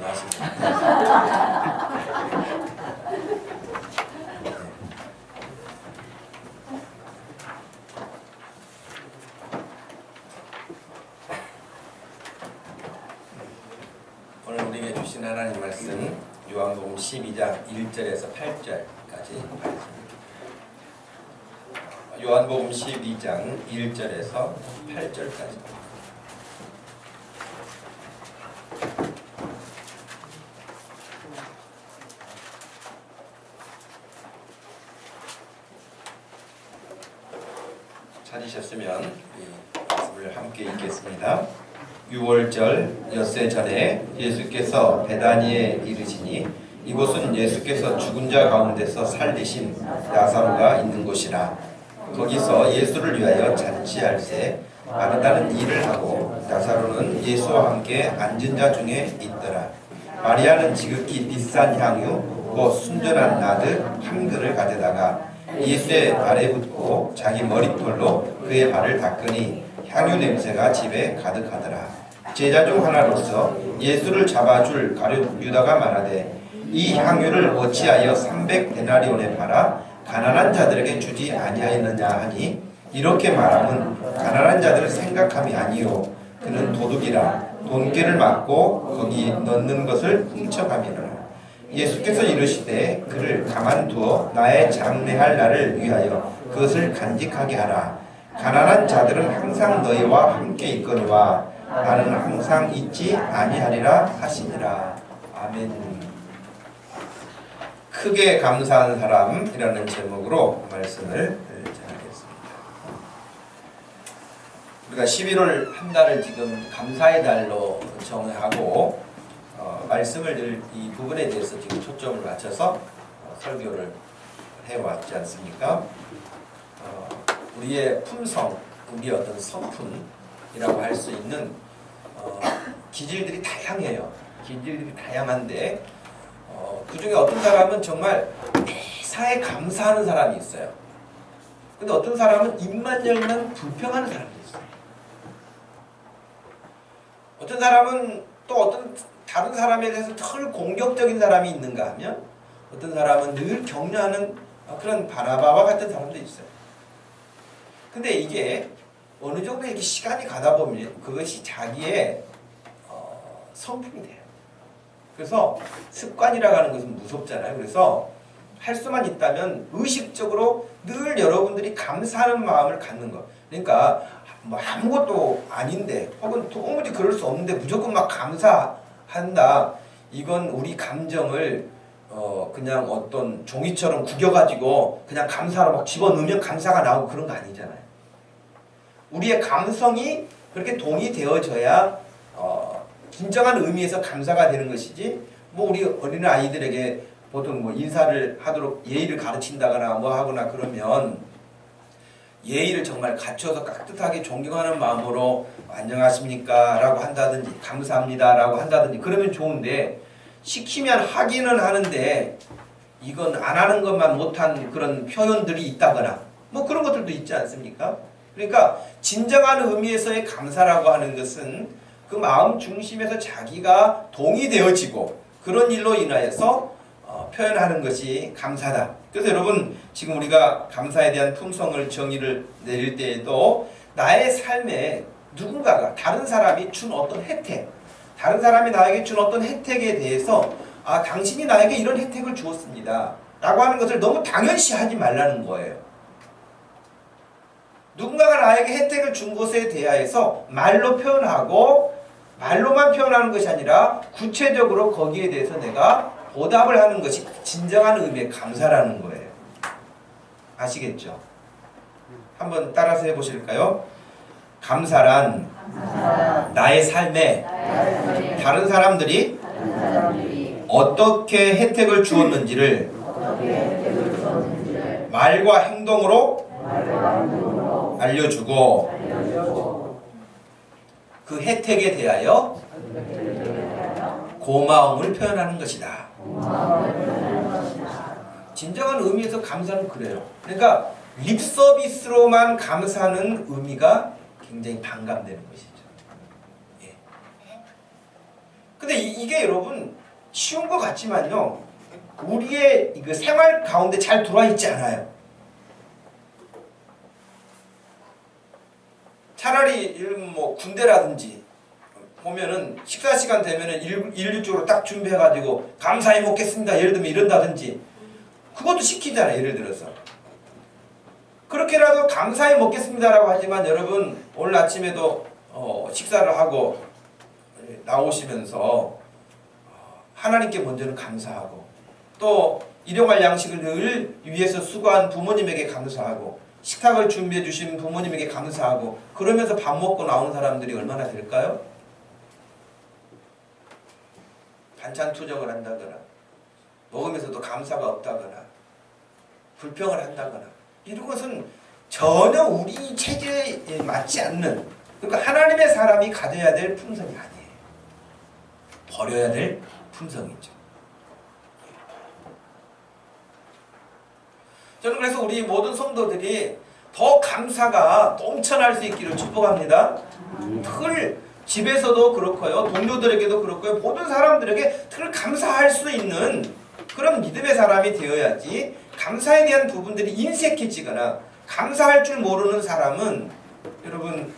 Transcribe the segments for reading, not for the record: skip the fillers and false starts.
말씀하십니다. 오늘 우리에게 주신 하나님 말씀 요한복음 12장 1절에서 8절까지 말씀입니다. 요한복음 12장 1절에서 8절까지. 찾으셨으면 이 말씀을 함께 읽겠습니다. 6월절 엿새 전에 예수께서 베다니에 이르시니 이곳은 예수께서 죽은 자 가운데서 살리신 나사로가 있는 곳이라. 거기서 예수를 위하여 잔치할새 마르다는 일을 하고 나사로는 예수와 함께 앉은 자 중에 있더라. 마리아는 지극히 비싼 향유 곧 순전한 나드 한 그릇을 가져다가 예수의 발에 붓고 자기 머리털로 그의 발을 닦으니 향유 냄새가 집에 가득하더라. 제자 중 하나로서 예수를 잡아줄 가룟 유다가 말하되 이 향유를 어찌하여 300데나리온에 팔아 가난한 자들에게 주지 아니하였느냐 하니 이렇게 말하면 가난한 자들을 생각함이 아니요 그는 도둑이라 돈꾀를 맞고 거기 넣는 것을 훔쳐가미라. 예수께서 이르시되 그를 가만두어 나의 장례할 날을 위하여 그것을 간직하게 하라. 가난한 자들은 항상 너희와 함께 있거니와 나는 항상 있지 아니하리라 하시니라. 아멘. 크게 감사한 사람이라는 제목으로 말씀을 전하겠습니다. 우리가 11월 한 달을 지금 감사의 달로 정하고 말씀을 이 부분에 대해서 지금 초점을 맞춰서 설교를 해왔지 않습니까? 우리의 품성, 우리의 어떤 성품이라고 할 수 있는 기질들이 다양해요. 기질들이 다양한데 그 중에 어떤 사람은 정말 매사에 감사하는 사람이 있어요. 근데 어떤 사람은 입만 열면 불평하는 사람이 있어요. 어떤 사람은 또 어떤 다른 사람에 대해서 덜 공격적인 사람이 있는가 하면 어떤 사람은 늘 격려하는 그런 바나바와 같은 사람도 있어요. 근데 이게 어느 정도 이렇게 시간이 가다 보면 그것이 자기의 성품이 돼요. 그래서 습관이라고 하는 것은 무섭잖아요. 그래서 할 수만 있다면 의식적으로 늘 여러분들이 감사하는 마음을 갖는 것. 그러니까 뭐 아무것도 아닌데 혹은 도무지 그럴 수 없는데 무조건 막 감사한다. 이건 우리 감정을 그냥 어떤 종이처럼 구겨가지고 그냥 감사로 막 집어넣으면 감사가 나오고 그런 거 아니잖아요. 우리의 감성이 그렇게 동의되어져야 진정한 의미에서 감사가 되는 것이지 뭐 우리 어린 아이들에게 보통 뭐 인사를 하도록 예의를 가르친다거나 뭐 하거나 그러면 예의를 정말 갖춰서 깍듯하게 존경하는 마음으로 안녕하십니까 라고 한다든지 감사합니다 라고 한다든지 그러면 좋은데 시키면 하기는 하는데 이건 안 하는 것만 못한 그런 표현들이 있다거나 뭐 그런 것들도 있지 않습니까? 그러니까 진정한 의미에서의 감사라고 하는 것은 그 마음 중심에서 자기가 동의되어지고 그런 일로 인하여서 표현하는 것이 감사다. 그래서 여러분 지금 우리가 감사에 대한 품성을 정의를 내릴 때에도 나의 삶에 누군가가 다른 사람이 준 어떤 혜택 다른 사람이 나에게 준 어떤 혜택에 대해서 당신이 나에게 이런 혜택을 주었습니다 라고 하는 것을 너무 당연시하지 말라는 거예요. 누군가가 나에게 혜택을 준 것에 대하여서 말로 표현하고 말로만 표현하는 것이 아니라 구체적으로 거기에 대해서 내가 보답을 하는 것이 진정한 의미의 감사라는 거예요. 아시겠죠? 한번 따라서 해보실까요? 감사란 나의 삶에 다른 사람들이 어떻게 혜택을 주었는지를 말과 행동으로 알려주고 그 혜택에 대하여 고마움을 표현하는 것이다. 진정한 의미에서 감사는 그래요. 그러니까 립서비스로만 감사하는 의미가 굉장히 반감되는 것이죠. 예. 근데 이게 여러분 쉬운 것 같지만요, 우리의 그 생활 가운데 잘 들어와 있지 않아요. 차라리 뭐 군대라든지 보면은 식사 시간 되면은 일률적으로 딱 준비해가지고 감사히 먹겠습니다, 예를 들면 이런다든지, 그것도 시키잖아요. 예를 들어서 그렇게라도 감사히 먹겠습니다라고 하지만, 여러분 오늘 아침에도 식사를 하고 나오시면서 하나님께 먼저는 감사하고, 또 일용할 양식을 늘 위해서 수고한 부모님에게 감사하고, 식탁을 준비해 주신 부모님에게 감사하고, 그러면서 밥 먹고 나오는 사람들이 얼마나 될까요? 반찬 투정을 한다거나, 먹으면서도 감사가 없다거나, 불평을 한다거나, 이런 것은 전혀 우리 체제에 맞지 않는, 그러니까 하나님의 사람이 가져야 될 품성이 아니에요. 버려야 될 품성이죠. 저는 그래서 우리 모든 성도들이 더 감사가 넘쳐날 수 있기를 축복합니다. 늘 집에서도 그렇고요, 동료들에게도 그렇고요, 모든 사람들에게 늘 감사할 수 있는 그런 믿음의 사람이 되어야지, 감사에 대한 부분들이 인색해지거나 감사할 줄 모르는 사람은, 여러분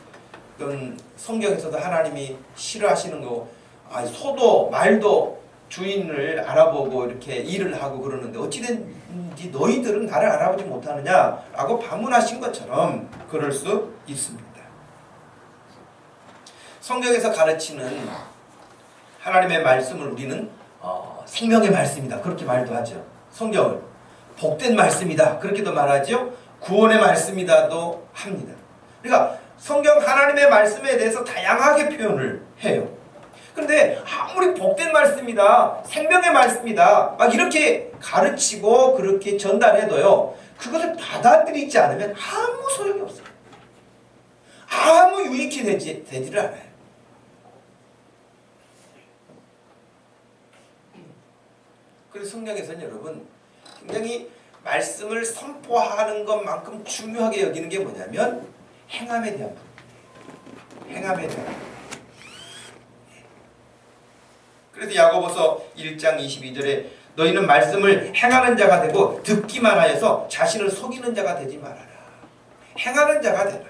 성경에서도 하나님이 싫어하시는 거, 소도 말도 주인을 알아보고 이렇게 일을 하고 그러는데 어찌됐는지 너희들은 나를 알아보지 못하느냐라고 반문하신 것처럼 그럴 수 있습니다. 성경에서 가르치는 하나님의 말씀을 우리는 생명의 말씀이다, 그렇게 말도 하죠. 성경을 복된 말씀이다, 그렇게도 말하죠. 구원의 말씀이다도 합니다. 그러니까 성경 하나님의 말씀에 대해서 다양하게 표현을 해요. 근데 아무리 복된 말씀이다, 생명의 말씀이다 막 이렇게 가르치고 그렇게 전달해도요, 그것을 받아들이지 않으면 아무 소용이 없어요. 아무 유익이 되지를 않아요. 그래서 성경에서는 여러분 굉장히 말씀을 선포하는 것만큼 중요하게 여기는 게 뭐냐면 행함에 대한 부분, 행함에 대한 부분. 그래서 야고보서 1장 22절에 너희는 말씀을 행하는 자가 되고 듣기만 하여서 자신을 속이는 자가 되지 말아라. 행하는 자가 되라.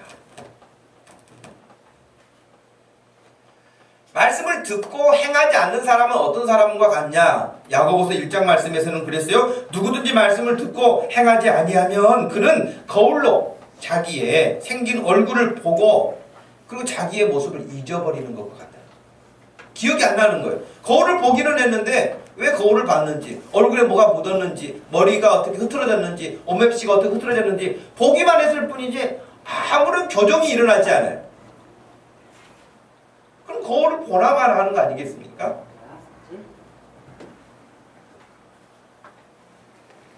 말씀을 듣고 행하지 않는 사람은 어떤 사람과 같냐? 야고보서 1장 말씀에서는 그랬어요. 누구든지 말씀을 듣고 행하지 아니하면 그는 거울로 자기의 생긴 얼굴을 보고 그리고 자기의 모습을 잊어버리는 것과 같다. 기억이 안 나는 거예요. 거울을 보기는 했는데 왜 거울을 봤는지, 얼굴에 뭐가 묻었는지, 머리가 어떻게 흐트러졌는지, 옷맵시가 어떻게 흐트러졌는지 보기만 했을 뿐이지 아무런 교정이 일어나지 않아요. 그럼 거울을 보나만 하는 거 아니겠습니까?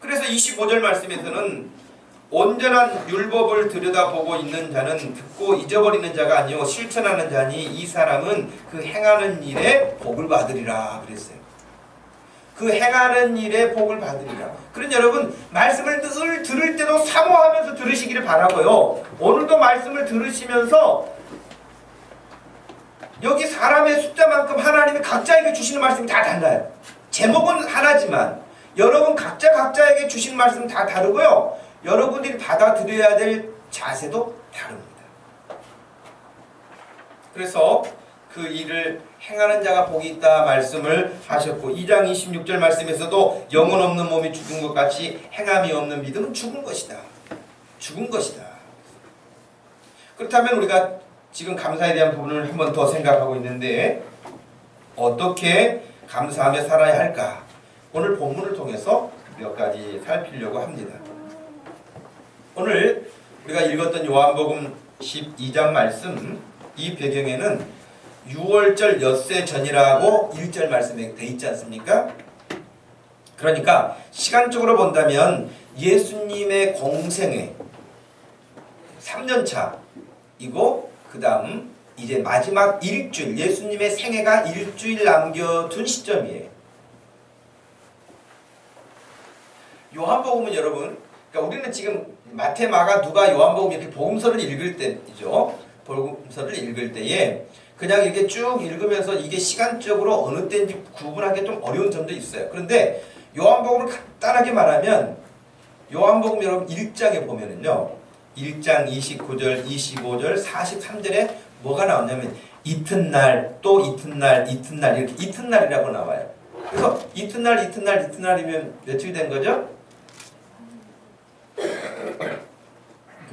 그래서 25절 말씀에서는 온전한 율법을 들여다보고 있는 자는 듣고 잊어버리는 자가 아니요 실천하는 자니 이 사람은 그 행하는 일에 복을 받으리라 그랬어요. 그 행하는 일에 복을 받으리라. 그러니 여러분 말씀을 늘 들을 때도 사모하면서 들으시기를 바라고요. 오늘도 말씀을 들으시면서 여기 사람의 숫자만큼 하나님이 각자에게 주시는 말씀이 다 달라요. 제목은 하나지만 여러분 각자에게 주신 말씀은 다 다르고요. 여러분들이 받아들여야 될 자세도 다릅니다. 그래서 그 일을 행하는 자가 복이 있다 말씀을 하셨고 2장 26절 말씀에서도 영혼 없는 몸이 죽은 것 같이 행함이 없는 믿음은 죽은 것이다. 죽은 것이다. 그렇다면 우리가 지금 감사에 대한 부분을 한 번 더 생각하고 있는데 어떻게 감사하며 살아야 할까? 오늘 본문을 통해서 몇 가지 살피려고 합니다. 오늘 우리가 읽었던 요한복음 12장 말씀, 이 배경에는 6월절 엿새 전이라고 1절 말씀에 돼 있지 않습니까? 그러니까 시간적으로 본다면 예수님의 공생애 3년차이고 그 다음 이제 마지막 일주일, 예수님의 생애가 일주일 남겨둔 시점이에요. 요한복음은 여러분, 그러니까 우리는 지금 마태, 마가, 누가, 요한복음 이렇게 복음서를 읽을 때이죠. 복음서를 읽을 때에 그 그냥 이렇게 쭉 읽으면서 이게 시간적으로 어느 때인지 구분하기 좀 어려운 점도 있어요. 그런데 요한복음을 간단하게 말하면 요한복음 여러분 1장에 보면은요. 1장 29절, 25절, 43절에 뭐가 나오냐면 이튿날, 또 이튿날, 이튿날 이렇게 이튿날이라고 나와요. 그래서 이튿날, 이튿날, 이튿날이면 며칠 된 거죠?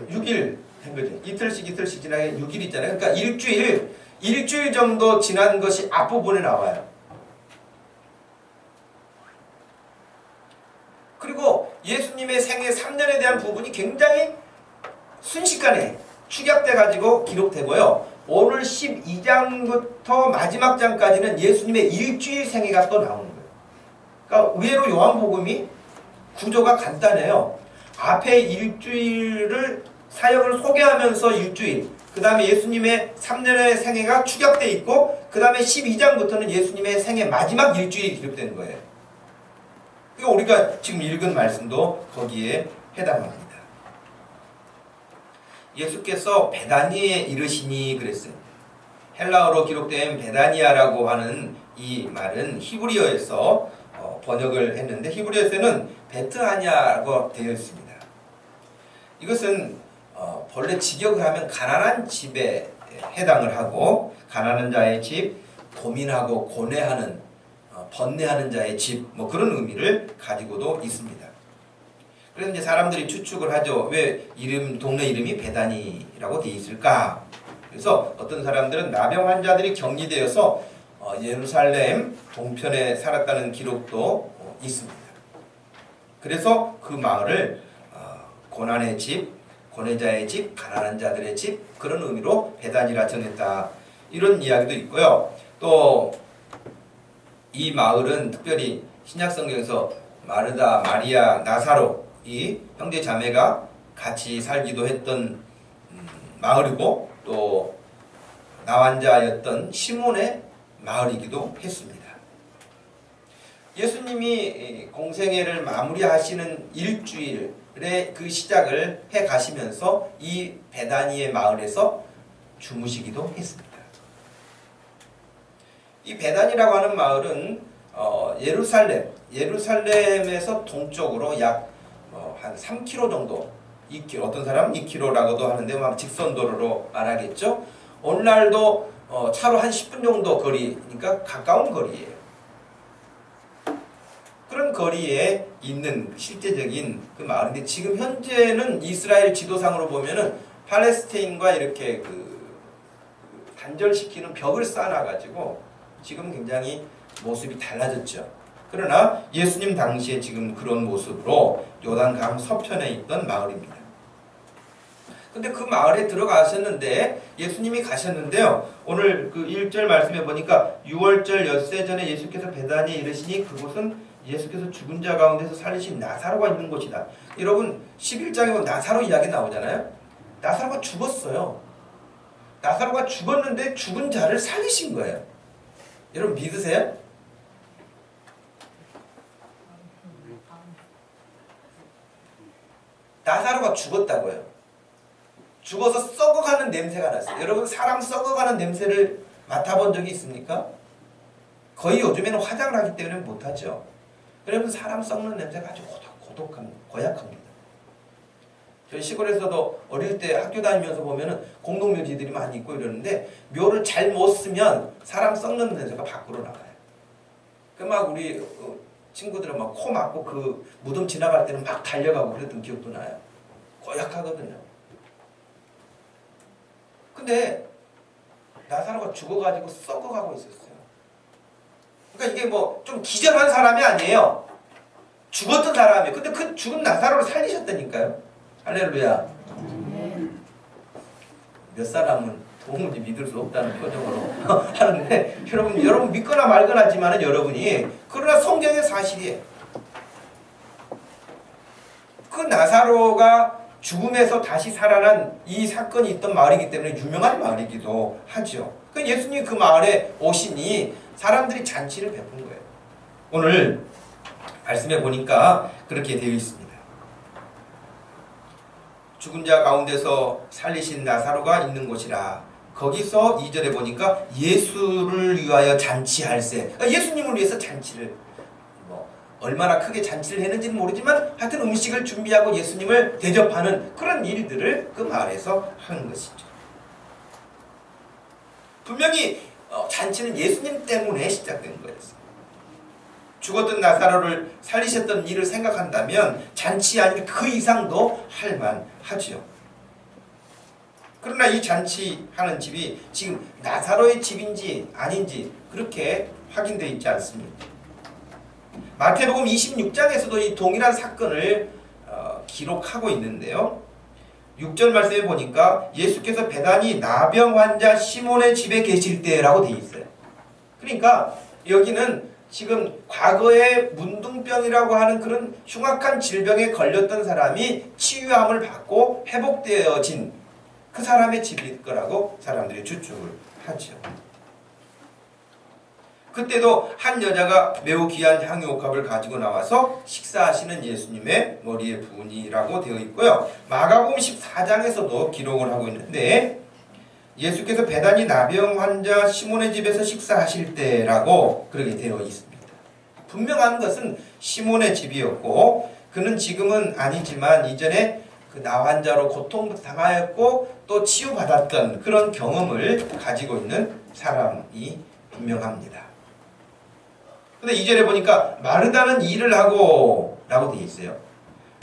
6일 된 거죠. 이틀씩 지나게 6일 있잖아요. 그러니까 일주일 정도 지난 것이 앞부분에 나와요. 그리고 예수님의 생애 3년에 대한 부분이 굉장히 순식간에 축약돼 가지고 기록되고요. 오늘 12장부터 마지막 장까지는 예수님의 일주일 생애가 또 나오는 거예요. 그러니까 의외로 요한복음이 구조가 간단해요. 앞에 일주일을 사역을 소개하면서 일주일, 그 다음에 예수님의 3년의 생애가 축약돼 있고 그 다음에 12장부터는 예수님의 생애 마지막 일주일이 기록되는 거예요. 그러니까 우리가 지금 읽은 말씀도 거기에 해당합니다. 예수께서 베다니에 이르시니 그랬어요. 헬라어로 기록된 베다니아라고 하는 이 말은 히브리어에서 번역을 했는데 히브리어에서는 베트하냐라고 되어 있습니다. 이것은 본래 직역을 하면 가난한 집에 해당을 하고 가난한 자의 집, 고민하고 고뇌하는 번뇌하는 자의 집 뭐 그런 의미를 가지고도 있습니다. 그래서 이제 사람들이 추측을 하죠. 왜 동네 이름이 베다니라고 되어 있을까? 그래서 어떤 사람들은 나병 환자들이 격리되어서 예루살렘 동편에 살았다는 기록도 있습니다. 그래서 그 마을을 고난의 집, 고뇌자의 집, 가난한 자들의 집 그런 의미로 베다니라 정했다. 이런 이야기도 있고요. 또 이 마을은 특별히 신약성경에서 마르다, 마리아, 나사로 이 형제 자매가 같이 살기도 했던 마을이고 또 나환자였던 시몬의 마을이기도 했습니다. 예수님이 공생애를 마무리하시는 일주일의 그 시작을 해 가시면서 이 베다니의 마을에서 주무시기도 했습니다. 이 베단이라고 하는 마을은 예루살렘에서 동쪽으로 약 한 3km 정도, 2km, 어떤 사람은 2km라고도 하는데 직선도로로 말하겠죠. 오늘날도 차로 한 10분 정도 거리니까 가까운 거리예요. 그런 거리에 있는 실제적인 그 마을인데 지금 현재는 이스라엘 지도상으로 보면은 팔레스타인과 이렇게 단절시키는 벽을 쌓아놔가지고 지금 굉장히 모습이 달라졌죠. 그러나 예수님 당시에 지금 그런 모습으로 요단강 서편에 있던 마을입니다. 근데 그 마을에 들어가셨는데 예수님이 가셨는데요. 오늘 그 1절 말씀에 보니까 6월절 엿새 전에 예수께서 베다니에 이르시니 그곳은 예수께서 죽은 자 가운데서 살리신 나사로가 있는 곳이다. 여러분 11장에 보면 나사로 이야기 나오잖아요. 나사로가 죽었어요. 나사로가 죽었는데 죽은 자를 살리신 거예요. 여러분 믿으세요? 나사로가 죽었다고요. 죽어서 썩어가는 냄새가 났어요. 여러분 사람 썩어가는 냄새를 맡아본 적이 있습니까? 거의 요즘에는 화장을 하기 때문에 못하죠. 여러분 사람 썩는 냄새가 아주 고약합니다. 저희 시골에서도 어릴 때 학교 다니면서 보면은 공동묘지들이 많이 있고 이러는데 묘를 잘 못 쓰면 사람 썩는 냄새가 밖으로 나가요. 그 막 우리 친구들은 막 코 막고 그 무덤 지나갈 때는 막 달려가고 그랬던 기억도 나요. 고약하거든요. 근데 나사로가 죽어가지고 썩어가고 있었어요. 그러니까 이게 뭐 좀 기절한 사람이 아니에요. 죽었던 사람이에요. 근데 그 죽은 나사로를 살리셨다니까요. 할렐루야. 몇 사람은 도무지 믿을 수 없다는 표정으로 하는데 여러분 믿거나 말거나 하지만은 여러분이 그러나 성경의 사실이에요. 그 나사로가 죽음에서 다시 살아난 이 사건이 있던 마을이기 때문에 유명한 마을이기도 하죠. 그 예수님이 그 마을에 오시니 사람들이 잔치를 베푼 거예요. 오늘 말씀해 보니까 그렇게 되어 있습니다. 죽은 자 가운데서 살리신 나사로가 있는 곳이라 거기서 2절에 보니까 예수를 위하여 잔치할세. 그러니까 예수님을 위해서 잔치를 얼마나 크게 잔치를 했는지는 모르지만 하여튼 음식을 준비하고 예수님을 대접하는 그런 일들을 그 마을에서 하는 것이죠. 분명히 잔치는 예수님 때문에 시작된 거였어요. 죽었던 나사로를 살리셨던 일을 생각한다면 잔치 아닌 그 이상도 할 만하죠. 그러나 이 잔치하는 집이 지금 나사로의 집인지 아닌지 그렇게 확인되어 있지 않습니다. 마태복음 26장에서도 이 동일한 사건을 기록하고 있는데요. 6절 말씀에 보니까 예수께서 베다니 나병 환자 시몬의 집에 계실 때라고 되어 있어요. 그러니까 여기는 지금 과거에 문둥병이라고 하는 그런 흉악한 질병에 걸렸던 사람이 치유함을 받고 회복되어진 그 사람의 집일 거라고 사람들이 추측을 하죠. 그때도 한 여자가 매우 귀한 향유옥합을 가지고 나와서 식사하시는 예수님의 머리에 부으니라고 되어 있고요. 마가복음 14장에서도 기록을 하고 있는데 예수께서 베다니 나병 환자 시몬의 집에서 식사하실 때라고 그렇게 되어 있습니다. 분명한 것은 시몬의 집이었고 그는 지금은 아니지만 이전에 그 나환자로 고통당하였고 또 치유받았던 그런 경험을 가지고 있는 사람이 분명합니다. 근데 2절에 보니까 마르다는 일을 하고 라고 되어 있어요.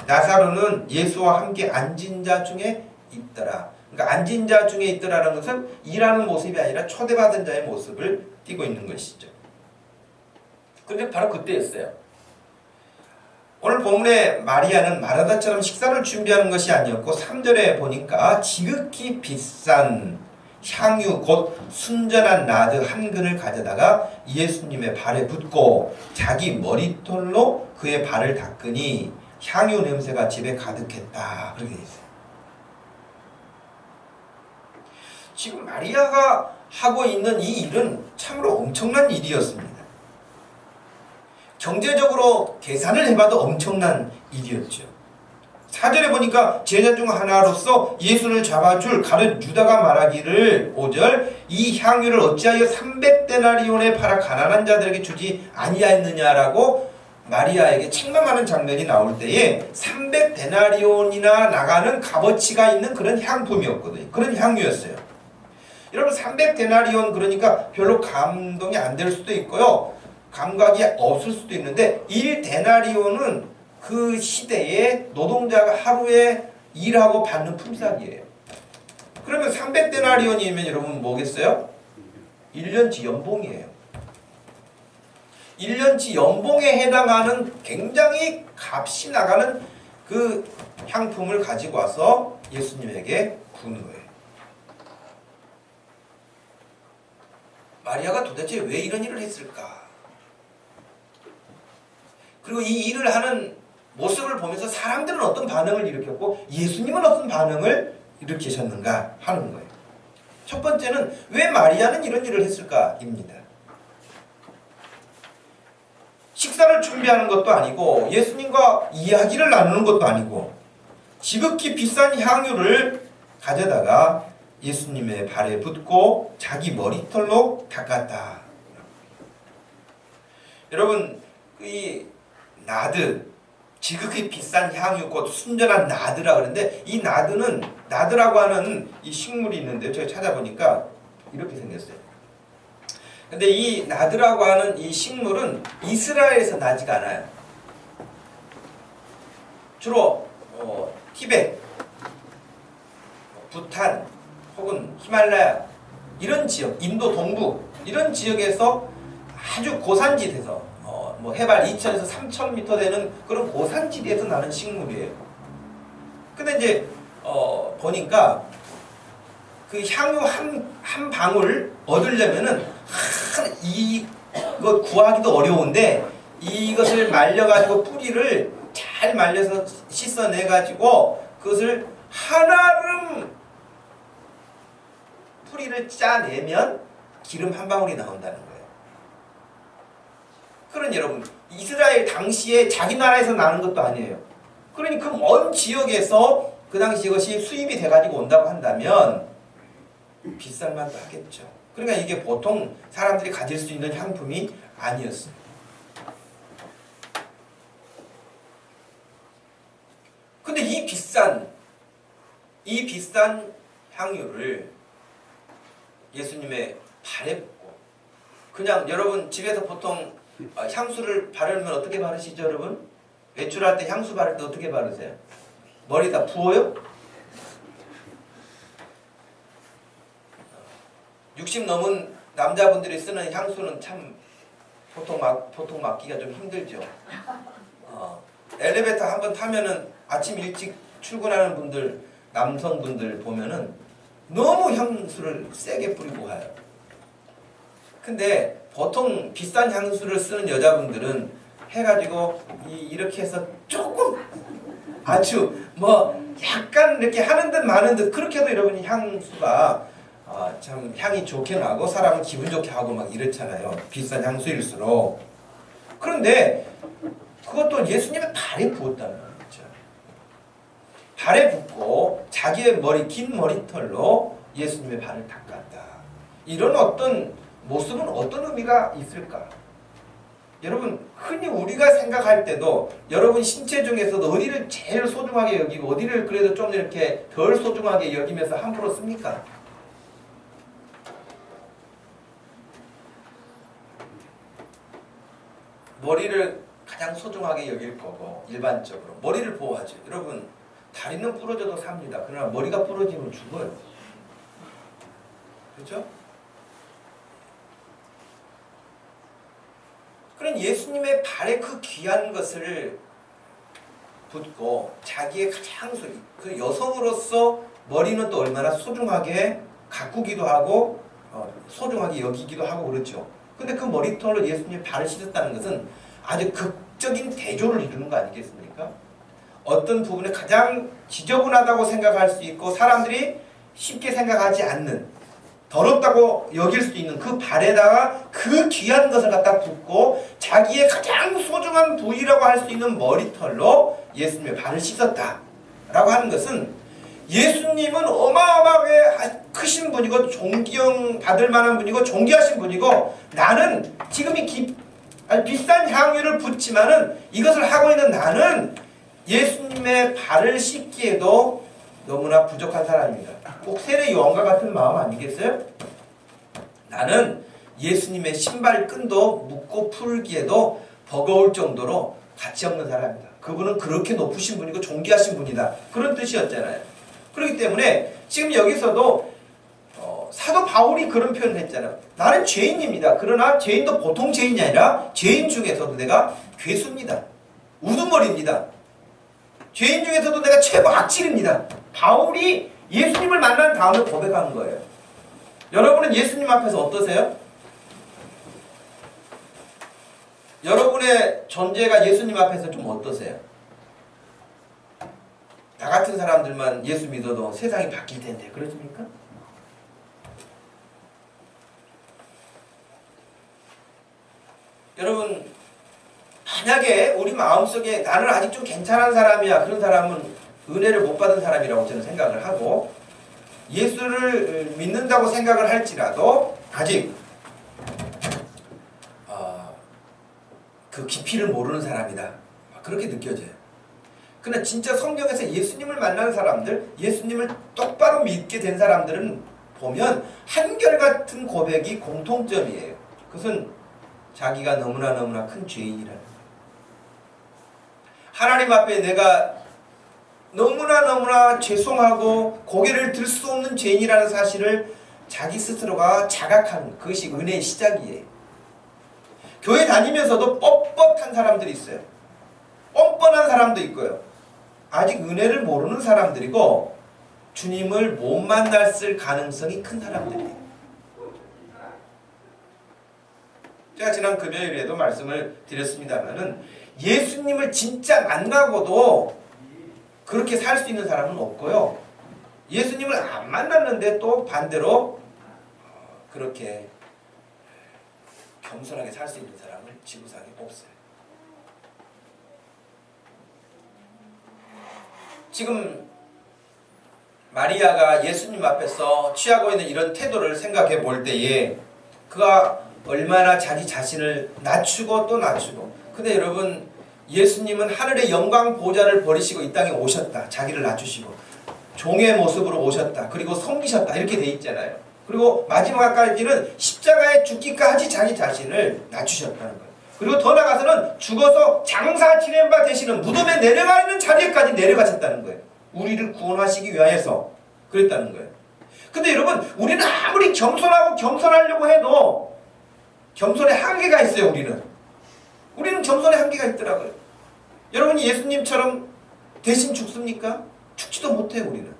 나사로는 예수와 함께 앉은 자 중에 있더라. 그러니까 앉은 자 중에 있더라는 것은 일하는 모습이 아니라 초대받은 자의 모습을 띠고 있는 것이죠. 그런데 바로 그때였어요. 오늘 본문의 마리아는 마르다처럼 식사를 준비하는 것이 아니었고 3절에 보니까 지극히 비싼 향유 곧 순전한 나드 한 근을 가져다가 예수님의 발에 붓고 자기 머리털로 그의 발을 닦으니 향유 냄새가 집에 가득했다. 그렇게 되어 있어요. 지금 마리아가 하고 있는 이 일은 참으로 엄청난 일이었습니다. 경제적으로 계산을 해봐도 엄청난 일이었죠. 4절에 보니까 제자 중 하나로서 예수를 잡아줄 가룟 유다가 말하기를 5절 이 향유를 어찌하여 300데나리온에 팔아 가난한 자들에게 주지 아니하였느냐라고 마리아에게 책망하는 장면이 나올 때에 300데나리온이나 나가는 값어치가 있는 그런 향품이었거든요. 그런 향유였어요. 여러분 300데나리온 그러니까 별로 감동이 안 될 수도 있고요. 감각이 없을 수도 있는데 1데나리온은 그 시대에 노동자가 하루에 일하고 받는 품삯이에요. 그러면 300데나리온이면 여러분 뭐겠어요? 1년치 연봉이에요. 1년치 연봉에 해당하는 굉장히 값이 나가는 그 향품을 가지고 와서 예수님에게 부는 거예요. 마리아가 도대체 왜 이런 일을 했을까? 그리고 이 일을 하는 모습을 보면서 사람들은 어떤 반응을 일으켰고 예수님은 어떤 반응을 일으키셨는가 하는 거예요. 첫 번째는 왜 마리아는 이런 일을 했을까입니다. 식사를 준비하는 것도 아니고 예수님과 이야기를 나누는 것도 아니고 지극히 비싼 향유를 가져다가 예수님의 발에 붓고 자기 머리털로 닦았다. 여러분 이 나드 지극히 비싼 향유 곧 순전한 나드라 그러는데 이 나드는 나드라고 하는 이 식물이 있는데 제가 찾아보니까 이렇게 생겼어요. 근데 이 나드라고 하는 이 식물은 이스라엘에서 나지가 않아요. 주로 티베트, 부탄 혹은 히말라야 이런 지역, 인도 동부 이런 지역에서 아주 고산지대에서 뭐 해발 2,000에서 3,000m 되는 그런 고산지대에서 나는 식물이에요. 근데 이제 보니까 그 향유 한 방울 얻으려면은 이거 구하기도 어려운데 이것을 말려가지고 뿌리를 잘 말려서 씻어내가지고 그것을 한아름 뿌리를 짜내면 기름 한 방울이 나온다는 거예요. 그런 여러분 이스라엘 당시에 자기 나라에서 나는 것도 아니에요. 그러니 그 먼 지역에서 그 당시 이것이 수입이 돼가지고 온다고 한다면 비쌀 만도 하겠죠. 그러니까 이게 보통 사람들이 가질 수 있는 향품이 아니었어요. 근데 이 비싼 향유를 예수님의 발에 붓고, 그냥 여러분 집에서 보통 향수를 바르면 어떻게 바르시죠, 여러분? 외출할 때 향수 바를 때 어떻게 바르세요? 머리다 부어요? 60 넘은 남자분들이 쓰는 향수는 참 보통 맡기가 좀 힘들죠. 엘리베이터 한번 타면은 아침 일찍 출근하는 분들, 남성분들 보면은 너무 향수를 세게 뿌리고 가요. 근데 보통 비싼 향수를 쓰는 여자분들은 해가지고 이렇게 해서 조금 아주 약간 이렇게 하는 듯 마는 듯 그렇게 해도 여러분이 향수가 참 향이 좋게 나고 사람을 기분 좋게 하고 막 이렇잖아요. 비싼 향수일수록. 그런데 그것도 예수님의 발에 부었다는 거죠. 발에 붓고 자기의 긴 머리털로 예수님의 발을 닦았다. 이런 어떤 모습은 어떤 의미가 있을까? 여러분, 흔히 우리가 생각할 때도 여러분 신체 중에서도 어디를 제일 소중하게 여기고 어디를 그래도 좀 이렇게 덜 소중하게 여기면서 함부로 씁니까? 머리를 가장 소중하게 여길 거고, 일반적으로 머리를 보호하죠. 여러분, 다리는 부러져도 삽니다. 그러나 머리가 부러지면 죽어요. 그렇죠? 그런 예수님의 발에 그 귀한 것을 붓고 자기의 가장 그 여성으로서 머리는 또 얼마나 소중하게 가꾸기도 하고 소중하게 여기기도 하고 그렇죠. 근데 그 머리털로 예수님의 발을 씻었다는 것은 아주 극적인 대조를 이루는 거 아니겠습니까? 어떤 부분에 가장 지저분하다고 생각할 수 있고 사람들이 쉽게 생각하지 않는 더럽다고 여길 수 있는 그 발에다가 그 귀한 것을 갖다 붓고 자기의 가장 소중한 부위라고 할 수 있는 머리털로 예수님의 발을 씻었다라고 하는 것은 예수님은 어마어마하게 크신 분이고 존경받을 만한 분이고 존귀하신 분이고 나는 지금 비싼 향유를 붓지만은 이것을 하고 있는 나는 예수님의 발을 씻기에도 너무나 부족한 사람입니다. 꼭 세례 요한과 같은 마음 아니겠어요? 나는 예수님의 신발끈도 묶고 풀기에도 버거울 정도로 가치 없는 사람이다. 그분은 그렇게 높으신 분이고 존귀하신 분이다. 그런 뜻이었잖아요. 그렇기 때문에 지금 여기서도 사도 바울이 그런 표현을 했잖아요. 나는 죄인입니다. 그러나 죄인도 보통 죄인이 아니라 죄인 중에서도 내가 괴수입니다. 우두머리입니다. 죄인 중에서도 내가 최고 악질입니다. 바울이 예수님을 만난 다음에 고백한 거예요. 여러분은 예수님 앞에서 어떠세요? 여러분의 존재가 예수님 앞에서 좀 어떠세요? 나 같은 사람들만 예수 믿어도 세상이 바뀔 텐데 그렇습니까? 여러분, 만약에 우리 마음속에 나는 아직 좀 괜찮은 사람이야, 그런 사람은 은혜를 못 받은 사람이라고 저는 생각을 하고, 예수를 믿는다고 생각을 할지라도 아직 그 깊이를 모르는 사람이다, 그렇게 느껴져요. 그러나 진짜 성경에서 예수님을 만난 사람들, 예수님을 똑바로 믿게 된 사람들은 보면 한결같은 고백이 공통점이에요. 그것은 자기가 너무나 큰 죄인이라는 거예요. 하나님 앞에 내가 너무나 죄송하고 고개를 들 수 없는 죄인이라는 사실을 자기 스스로가 자각하는 그것이 은혜의 시작이에요. 교회 다니면서도 뻣뻣한 사람들이 있어요. 뻔뻔한 사람도 있고요. 아직 은혜를 모르는 사람들이고 주님을 못 만났을 가능성이 큰 사람들이에요. 제가 지난 금요일에도 말씀을 드렸습니다만은 예수님을 진짜 만나고도 그렇게 살 수 있는 사람은 없고요. 예수님을 안 만났는데 또 반대로 그렇게 겸손하게 살 수 있는 사람은 지구상에 없어요. 지금 마리아가 예수님 앞에서 취하고 있는 이런 태도를 생각해 볼 때에 그가 얼마나 자기 자신을 낮추고 또 낮추고. 근데 여러분, 예수님은 하늘의 영광 보좌를 버리시고 이 땅에 오셨다. 자기를 낮추시고 종의 모습으로 오셨다. 그리고 섬기셨다. 이렇게 돼 있잖아요. 그리고 마지막까지는 십자가에 죽기까지 자기 자신을 낮추셨다는 거예요. 그리고 더 나아가서는 죽어서 장사 지낸 바 되시는 무덤에 내려가 있는 자리까지 내려가셨다는 거예요. 우리를 구원하시기 위하여서 그랬다는 거예요. 근데 여러분, 우리는 아무리 겸손하고 겸손하려고 해도 겸손의 한계가 있어요. 우리는 겸손의 한계가 있더라고요. 여러분이 예수님처럼 대신 죽습니까? 죽지도 못해요. 우리는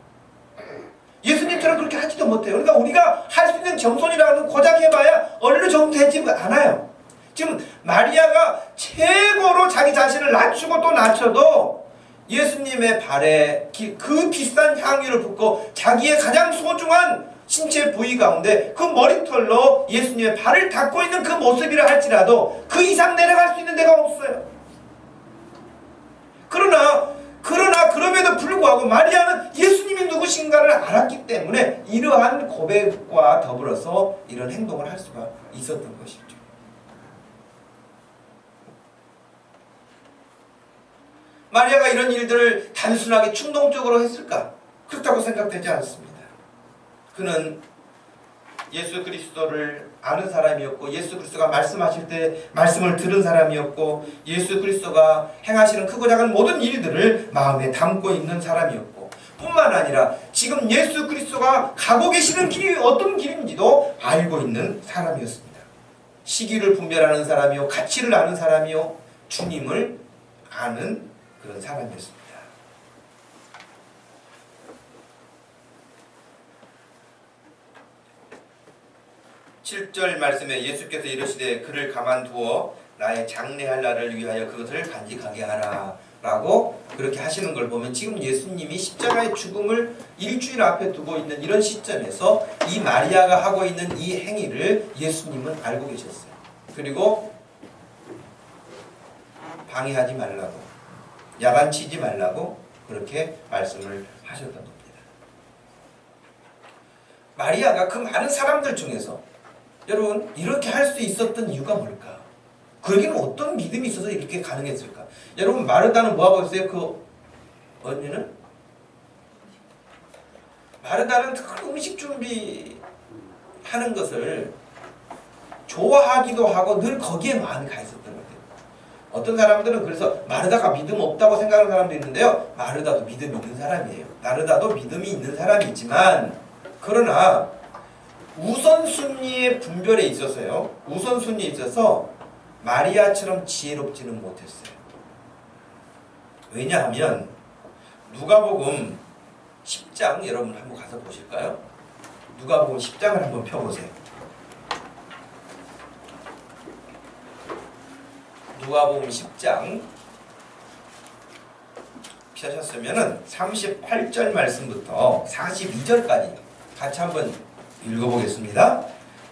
예수님처럼 그렇게 하지도 못해요. 그러니까 우리가 할 수 있는 겸손이라는 고작 해봐야 어느 정도 되지 않아요. 지금 마리아가 최고로 자기 자신을 낮추고 또 낮춰도 예수님의 발에 그 비싼 향유를 붓고 자기의 가장 소중한 신체 부위 가운데 그 머리털로 예수님의 발을 닦고 있는 그 모습이라 할지라도 그 이상 내려갈 수 있는 데가 없어요. 그러나 그럼에도 불구하고 마리아는 예수님이 누구신가를 알았기 때문에 이러한 고백과 더불어서 이런 행동을 할 수가 있었던 것이죠. 마리아가 이런 일들을 단순하게 충동적으로 했을까? 그렇다고 생각되지 않습니다. 그는 예수 그리스도를 아는 사람이었고 예수 그리스도가 말씀하실 때 말씀을 들은 사람이었고 예수 그리스도가 행하시는 크고 작은 모든 일들을 마음에 담고 있는 사람이었고 뿐만 아니라 지금 예수 그리스도가 가고 계시는 길이 어떤 길인지도 알고 있는 사람이었습니다. 시기를 분별하는 사람이요 가치를 아는 사람이요 주님을 아는 그런 사람이었습니다. 7절 말씀에 예수께서 이르시되 그를 가만두어 나의 장래할 날을 위하여 그것을 간직하게 하라 라고 그렇게 하시는 걸 보면 지금 예수님이 십자가의 죽음을 일주일 앞에 두고 있는 이런 시점에서 이 마리아가 하고 있는 이 행위를 예수님은 알고 계셨어요. 그리고 방해하지 말라고 야단치지 말라고 그렇게 말씀을 하셨던 겁니다. 마리아가 그 많은 사람들 중에서 여러분 이렇게 할 수 있었던 이유가 뭘까? 그에게는 어떤 믿음이 있어서 이렇게 가능했을까? 여러분 마르다는 뭐하고 있어요? 그 언니는? 마르다는 음식 준비하는 것을 좋아하기도 하고 늘 거기에 마음이 가 있었던 것 같아요. 어떤 사람들은 그래서 마르다가 믿음 없다고 생각하는 사람도 있는데요. 마르다도 믿음이 있는 사람이에요. 마르다도 믿음이 있는 사람이지만 그러나 우선순위의 분별에 있어서요. 우선순위에 있어서 마리아처럼 지혜롭지는 못했어요. 왜냐하면 누가복음 10장 여러분 한번 가서 보실까요? 누가복음 10장을 한번 펴보세요. 누가복음 10장 펴셨으면은 38절 말씀부터 42절까지 같이 한번 읽어보겠습니다.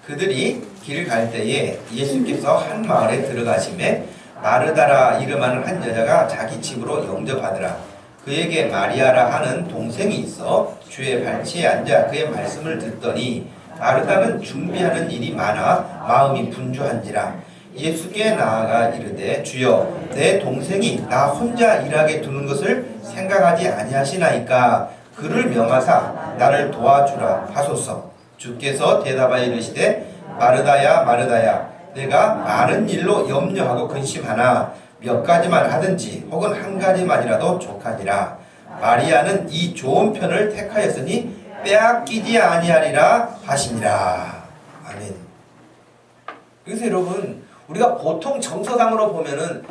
그들이 길 갈 때에 예수께서 한 마을에 들어가심에 마르다라 이름하는 한 여자가 자기 집으로 영접하더라. 그에게 마리아라 하는 동생이 있어 주의 발치에 앉아 그의 말씀을 듣더니 마르다는 준비하는 일이 많아 마음이 분주한지라. 예수께 나아가 이르되 주여 내 동생이 나 혼자 일하게 두는 것을 생각하지 아니하시나이까 그를 명하사 나를 도와주라 하소서. 주께서 대답하여 이르시되 마르다야 마르다야 내가 많은 일로 염려하고 근심하나 몇 가지만 하든지 혹은 한 가지만이라도 족하니라. 마리아는 이 좋은 편을 택하였으니 빼앗기지 아니하리라 하시니라. 아멘. 그래서 여러분 우리가 보통 정서상으로 보면은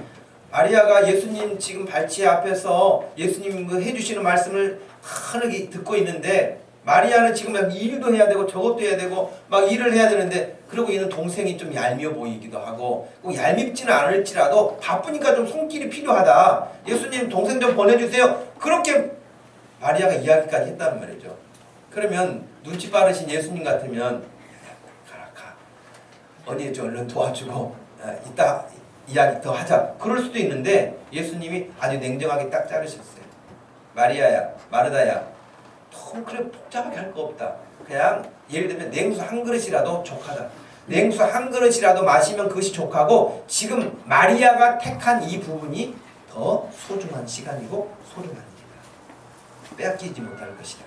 마리아가 예수님 지금 발치 앞에서 예수님 해주시는 말씀을 환하게 듣고 있는데 마리아는 지금 일도 해야 되고 저것도 해야 되고 막 일을 해야 되는데 그러고 있는 동생이 좀 얄미워 보이기도 하고 꼭 얄밉지는 않을지라도 바쁘니까 좀 손길이 필요하다. 예수님 동생 좀 보내주세요. 그렇게 마리아가 이야기까지 했다는 말이죠. 그러면 눈치 빠르신 예수님 같으면 가라 언니 좀 얼른 도와주고 이따 이야기 더 하자 그럴 수도 있는데 예수님이 아주 냉정하게 딱 자르셨어요. 마리아야 마르다야 너무 그래 복잡하게 할 거 없다. 그냥 예를 들면 냉수 한 그릇이라도 족하다. 냉수 한 그릇이라도 마시면 그것이 족하고 지금 마리아가 택한 이 부분이 더 소중한 시간이고 소중한 일이다. 빼앗기지 못할 것이다.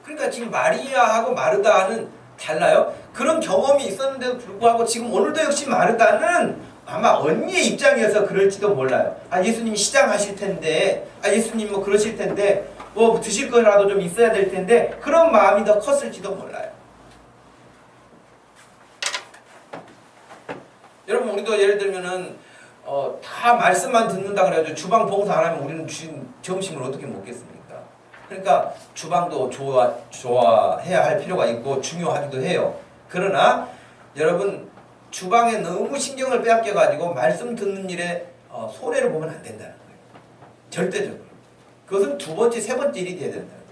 그러니까 지금 마리아하고 마르다는 달라요. 그런 경험이 있었는데도 불구하고 지금 오늘도 역시 마르다는 아마 언니의 입장이어서 그럴지도 몰라요. 아, 예수님이 시장하실 텐데, 아, 예수님 뭐 그러실 텐데, 뭐 드실 거라도 좀 있어야 될 텐데, 그런 마음이 더 컸을지도 몰라요. 여러분, 우리도 예를 들면은 다 말씀만 듣는다 그래가지고 주방 봉사 안 하면 우리는 점심을 어떻게 먹겠습니까? 그러니까 주방도 좋아해야 할 필요가 있고 중요하기도 해요. 그러나 여러분, 주방에 너무 신경을 빼앗겨가지고 말씀 듣는 일에 손해를 보면 안 된다는 거예요. 절대적으로. 그것은 두 번째, 세 번째 일이 돼야 된다는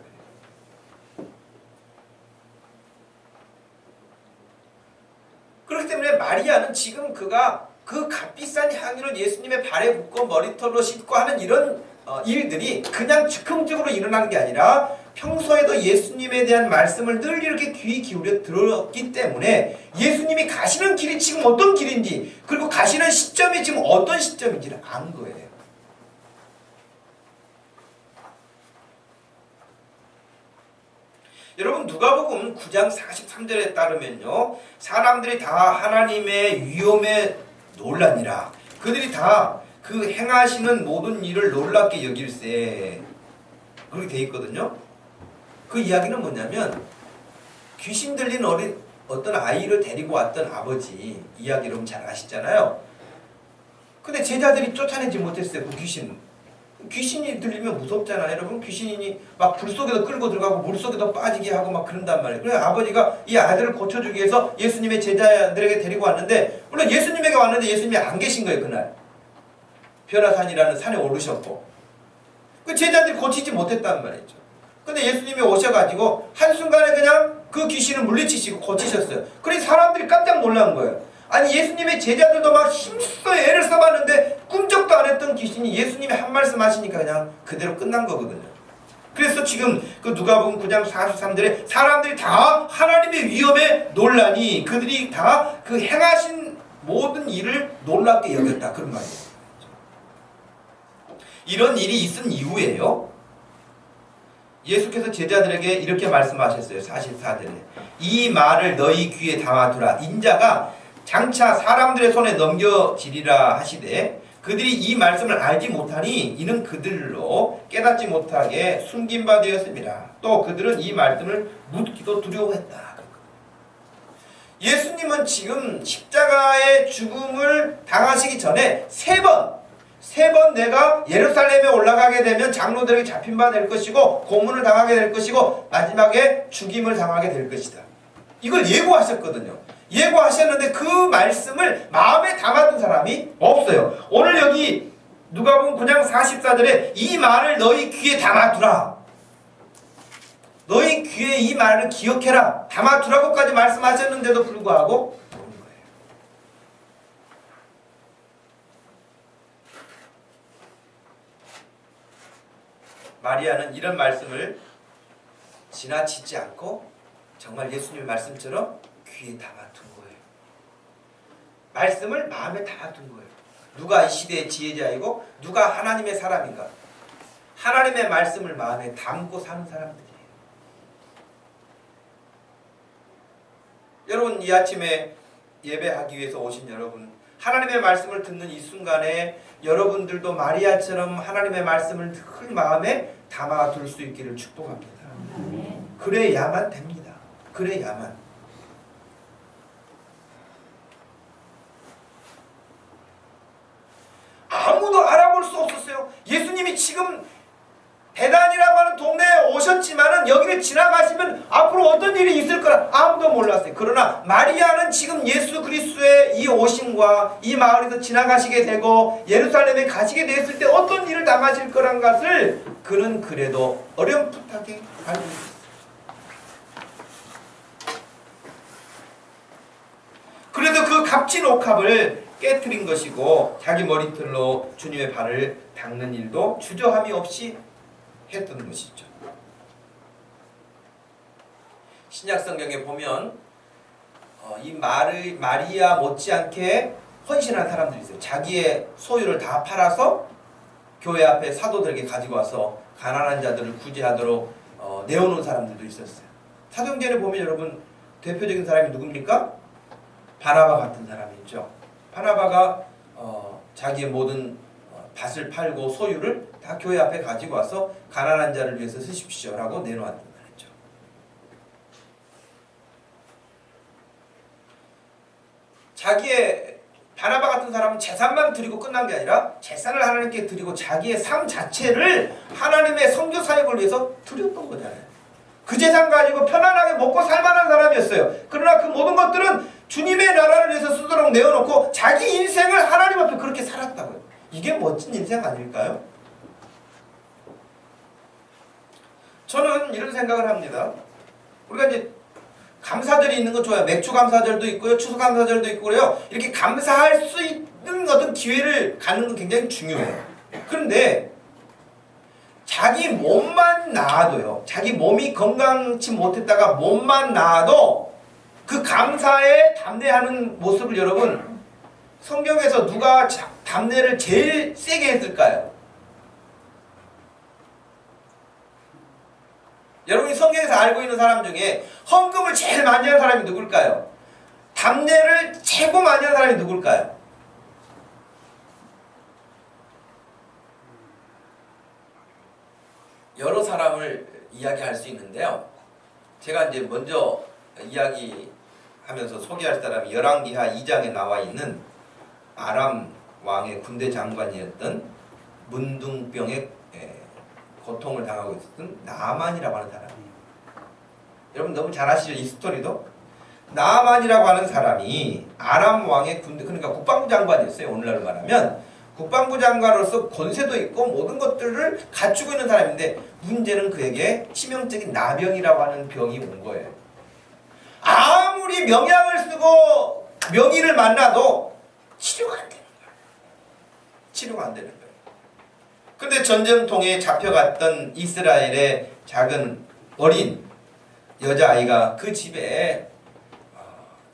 거예요. 그렇기 때문에 마리아는 지금 그가 그 값비싼 향유를 예수님의 발에 붓고 머리털로 씻고 하는 이런 일들이 그냥 즉흥적으로 일어나는 게 아니라 평소에도 예수님에 대한 말씀을 늘 이렇게 귀 기울여 들었기 때문에 예수님이 가시는 길이 지금 어떤 길인지 그리고 가시는 시점이 지금 어떤 시점인지를 안 거예요. 여러분, 누가복음 9장 43절에 따르면요, 사람들이 다 하나님의 위엄에 놀라니라. 그들이 다 그 행하시는 모든 일을 놀랍게 여길세. 그렇게 돼 있거든요. 그 이야기는 뭐냐면 귀신 들린 어떤 아이를 데리고 왔던 아버지 이야기 여러분 잘 아시잖아요. 근데 제자들이 쫓아내지 못했어요. 그 귀신이 들리면 무섭잖아요. 여러분, 귀신이 막 불 속에도 끌고 들어가고 물 속에도 빠지게 하고 막 그런단 말이에요. 그래서 아버지가 이 아들을 고쳐주기 위해서 예수님의 제자들에게 데리고 왔는데, 물론 예수님에게 왔는데 예수님이 안 계신 거예요. 그날 변화산이라는 산에 오르셨고 그 제자들이 고치지 못했단 말이죠. 근데 예수님이 오셔가지고 한순간에 그냥 그 귀신을 물리치시고 고치셨어요. 그래서 사람들이 깜짝 놀란 거예요. 아니, 예수님의 제자들도 막 힘써 애를 써봤는데 꿈쩍도 안 했던 귀신이 예수님이 한 말씀 하시니까 그냥 그대로 끝난 거거든요. 그래서 지금 그 누가복음 9장 43절에 사람들이 다 하나님의 위엄에 놀라니 그들이 다 그 행하신 모든 일을 놀랍게 여겼다, 그런 말이에요. 이런 일이 있은 이후에요, 예수께서 제자들에게 이렇게 말씀하셨어요. 44절에 이 말을 너희 귀에 담아두라. 인자가 장차 사람들의 손에 넘겨지리라 하시되 그들이 이 말씀을 알지 못하니 이는 그들로 깨닫지 못하게 숨긴 바 되었습니다. 또 그들은 이 말씀을 묻기도 두려워했다. 예수님은 지금 십자가의 죽음을 당하시기 전에 세 번 내가 예루살렘에 올라가게 되면 장로들에게 잡힌 바 될 것이고 고문을 당하게 될 것이고 마지막에 죽임을 당하게 될 것이다. 이걸 예고하셨거든요. 예고하셨는데 그 말씀을 마음에 담아둔 사람이 없어요. 오늘 여기 누가복음 9장 44절에 이 말을 너희 귀에 담아두라. 너희 귀에 이 말을 기억해라. 담아두라고까지 말씀하셨는데도 불구하고 마리아는 이런 말씀을 지나치지 않고 정말 예수님의 말씀처럼 귀에 담아둔 거예요. 말씀을 마음에 담아둔 거예요. 누가 이 시대의 지혜자이고 누가 하나님의 사람인가? 하나님의 말씀을 마음에 담고 사는 사람들이에요. 여러분, 이 아침에 예배하기 위해서 오신 여러분, 하나님의 말씀을 듣는 이 순간에 여러분들도 마리아처럼 하나님의 말씀을 늘 마음에 담아둘 수 있기를 축복합니다. 그래야만 됩니다. 그래야만. 아무도 알아볼 수 없었어요. 예수님이 지금 베단이라고 하는 동네에 오셨지만은 여기를 지나가시면 앞으로 어떤 일이 있을 거라 아무도 몰랐어요. 그러나 마리아는 지금 예수 그리스도의 이 오심과 이 마을에서 지나가시게 되고 예루살렘에 가시게 됐을 때 어떤 일을 당하실 거란 것을 그는 그래도 어렴풋하게 알고 있었어요. 그래서 그 값진 옥합을 깨트린 것이고 자기 머리털로 주님의 발을 닦는 일도 주저함이 없이 했던 것이죠. 신약 성경에 보면 이 마리아 못지않게 헌신한 사람들이 있어요. 자기의 소유를 다 팔아서 교회 앞에 사도들에게 가지고 와서 가난한 자들을 구제하도록 내어놓은 사람들도 있었어요. 사도행전에 보면 여러분 대표적인 사람이 누굽니까? 바나바 같은 사람이죠. 바나바가 자기의 모든 밭을 팔고 소유를 다 교회 앞에 가지고 와서 가난한 자를 위해서 쓰십시오라고 내놓았단 말이죠. 자기의 바나바 같은 사람은 재산만 드리고 끝난 게 아니라 재산을 하나님께 드리고 자기의 삶 자체를 하나님의 선교 사역을 위해서 드렸던 거잖아요. 그 재산 가지고 편안하게 먹고 살만한 사람이었어요. 그러나 그 모든 것들은 주님의 나라를 위해서 쓰도록 내어놓고 자기 인생을 하나님 앞에 그렇게 살았다고요. 이게 멋진 인생 아닐까요? 저는 이런 생각을 합니다. 우리가 이제 감사절이 있는 거 좋아요. 맥주 감사절도 있고요. 추수 감사절도 있고 그래요. 이렇게 감사할 수 있는 어떤 기회를 갖는 건 굉장히 중요해요. 그런데 자기 몸만 나아도요. 자기 몸이 건강치 못했다가 몸만 나아도 그 감사에 담대하는 모습을 여러분 성경에서 누가 담대를 제일 세게 했을까요? 여러분이 성경에서 알고 있는 사람 중에 헌금을 제일 많이 하는 사람이 누굴까요? 담대를 최고 많이 하는 사람이 누굴까요? 여러 사람을 이야기할 수 있는데요. 제가 이제 먼저 이야기하면서 소개할 사람이 열왕기하 2장에 나와 있는 아람 왕의 군대 장관이었던 문둥병의 고통을 당하고 있었던 나아만이라고 하는 사람이에요. 여러분 너무 잘 아시죠? 이 스토리도? 나아만이라고 하는 사람이 아람 왕의 군대, 그러니까 국방부 장관이었어요. 오늘날로 말하면 국방부 장관으로서 권세도 있고 모든 것들을 갖추고 있는 사람인데 문제는 그에게 치명적인 나병이라고 하는 병이 온 거예요. 아무리 명약을 쓰고 명의를 만나도 치료가 안 되는 거예요. 치료가 안 되는 거예요. 그런데 전쟁통에 잡혀갔던 이스라엘의 작은 어린 여자아이가 그 집에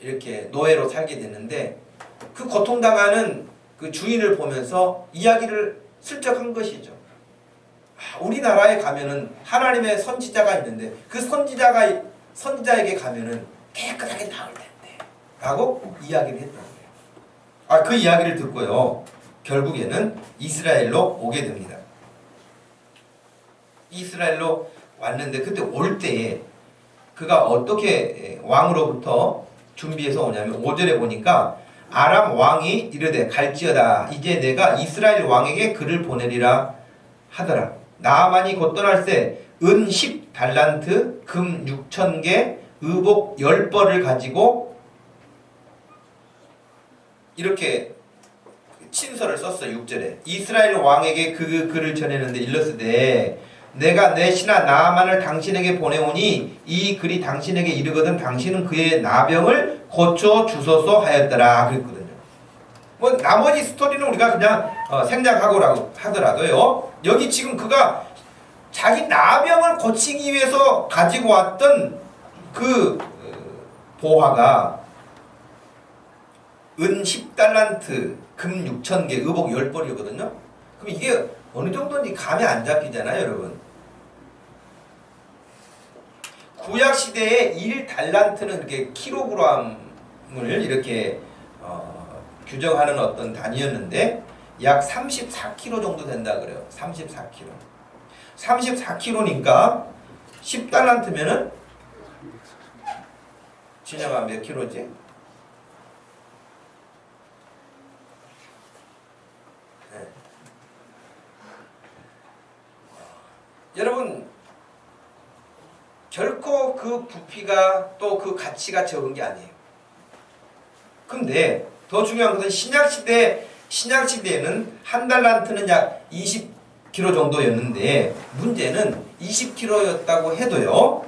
이렇게 노예로 살게 됐는데 그 고통당하는 그 주인을 보면서 이야기를 슬쩍 한 것이죠. 우리나라에 가면은 하나님의 선지자가 있는데 그 선지자에게 가면은 깨끗하게 나을 텐데 라고 이야기를 했던 거예요. 그 이야기를 듣고요. 결국에는 이스라엘로 오게 됩니다. 이스라엘로 왔는데 그때 올 때에 그가 어떻게 왕으로부터 준비해서 오냐면 5절에 보니까 아람 왕이 이르되 갈지어다 이제 내가 이스라엘 왕에게 글을 보내리라 하더라. 나아만이 곧 떠날새 은 10달란트 금 6,000개 의복 10벌을 가지고 이렇게 친서를 썼어요. 6절에 이스라엘 왕에게 그 글을 전했는데 일렀으되 내가 내 신하 나아만을 당신에게 보내오니 이 글이 당신에게 이르거든 당신은 그의 나병을 고쳐 주소서 하였더라 그랬거든요. 뭐 나머지 스토리는 우리가 그냥 생략하고라고 하더라도요. 여기 지금 그가 자기 나병을 고치기 위해서 가지고 왔던 그 보화가 은 10달란트, 금 6,000개, 의복 10벌이거든요. 그럼 이게 어느 정도인지 감이 안 잡히잖아요, 여러분. 구약 시대에 1달란트는 이렇게 킬로그램을 이렇게 규정하는 어떤 단위였는데 약 34kg 정도 된다 그래요. 34kg. 34kg니까 10달란트면은 진영아 몇 킬로지? 네. 여러분 결코 그 부피가 또 그 가치가 적은 게 아니에요. 근데 더 중요한 것은 신약시대에는 한 달란트는 약 20kg 정도였는데 문제는 20kg였다고 해도요.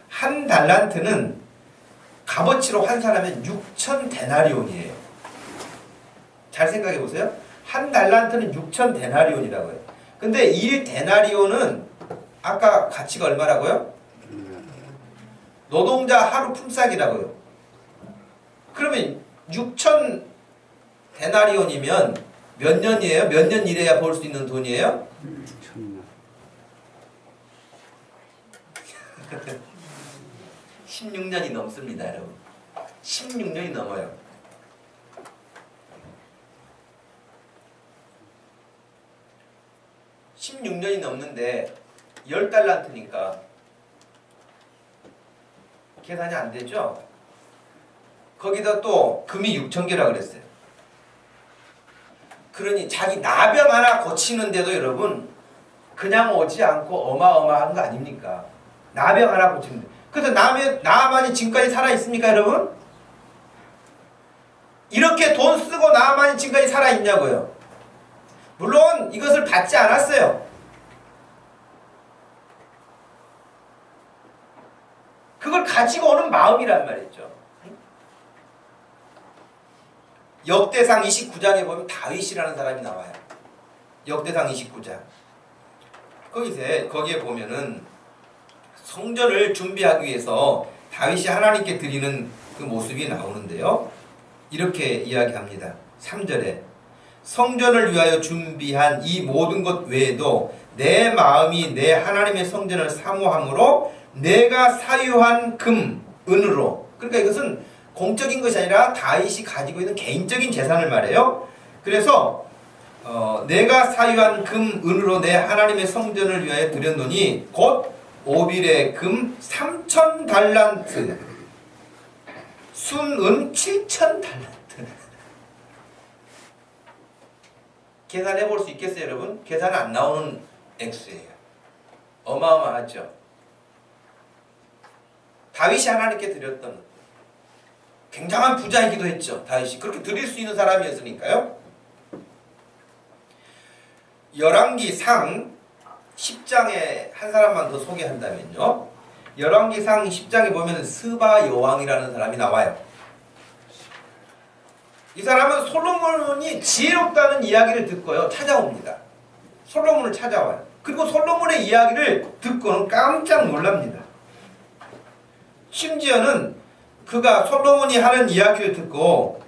한 달란트는 값어치로 환산하면 6,000데나리온이에요. 잘 생각해 보세요. 한 달란트는 6천 데나리온이라고 해요. 근데 1데나리온은 아까 가치가 얼마라고요? 노동자 하루 품삯이라고요. 그러면 6천 데나리온이면 몇 년이에요? 몇 년 일해야 벌 수 있는 돈이에요? 16년이 넘습니다, 여러분. 16년이 넘어요. 16년이 넘는데 10달란트니까 계산이 안 되죠? 거기다 또 금이 6,000개라 그랬어요. 그러니 자기 나병 하나 고치는데도 여러분 그냥 오지 않고 어마어마한 거 아닙니까? 나병 하나 고치는데. 그래서 나만이 지금까지 살아있습니까, 여러분? 이렇게 돈 쓰고 나만이 지금까지 살아있냐고요. 물론 이것을 받지 않았어요. 그걸 가지고 오는 마음이란 말이죠. 역대상 29장에 보면 다윗이라는 사람이 나와요. 역대상 29장. 거기에 보면은 성전을 준비하기 위해서 다윗이 하나님께 드리는 그 모습이 나오는데요. 이렇게 이야기합니다. 3절에 성전을 위하여 준비한 이 모든 것 외에도 내 마음이 내 하나님의 성전을 사모함으로 내가 사유한 금, 은으로. 그러니까 이것은 공적인 것이 아니라 다윗이 가지고 있는 개인적인 재산을 말해요. 그래서 내가 사유한 금, 은으로 내 하나님의 성전을 위하여 드렸노니 곧 오빌의 금 3,000달란트, 순은 7,000달란트. 계산해 볼 수 있겠어요, 여러분? 계산 안 나오는 액수예요. 어마어마하죠. 다윗이 하나님께 드렸던 굉장한 부자이기도 했죠. 다윗이 그렇게 드릴 수 있는 사람이었으니까요. 열왕기상 10장에 한 사람만 더 소개한다면요. 열왕기상 10장에 보면 스바 여왕이라는 사람이 나와요. 이 사람은 솔로몬이 지혜롭다는 이야기를 듣고요. 찾아옵니다. 솔로몬을 찾아와요. 그리고 솔로몬의 이야기를 듣고는 깜짝 놀랍니다. 심지어는 그가 솔로몬이 하는 이야기를 듣고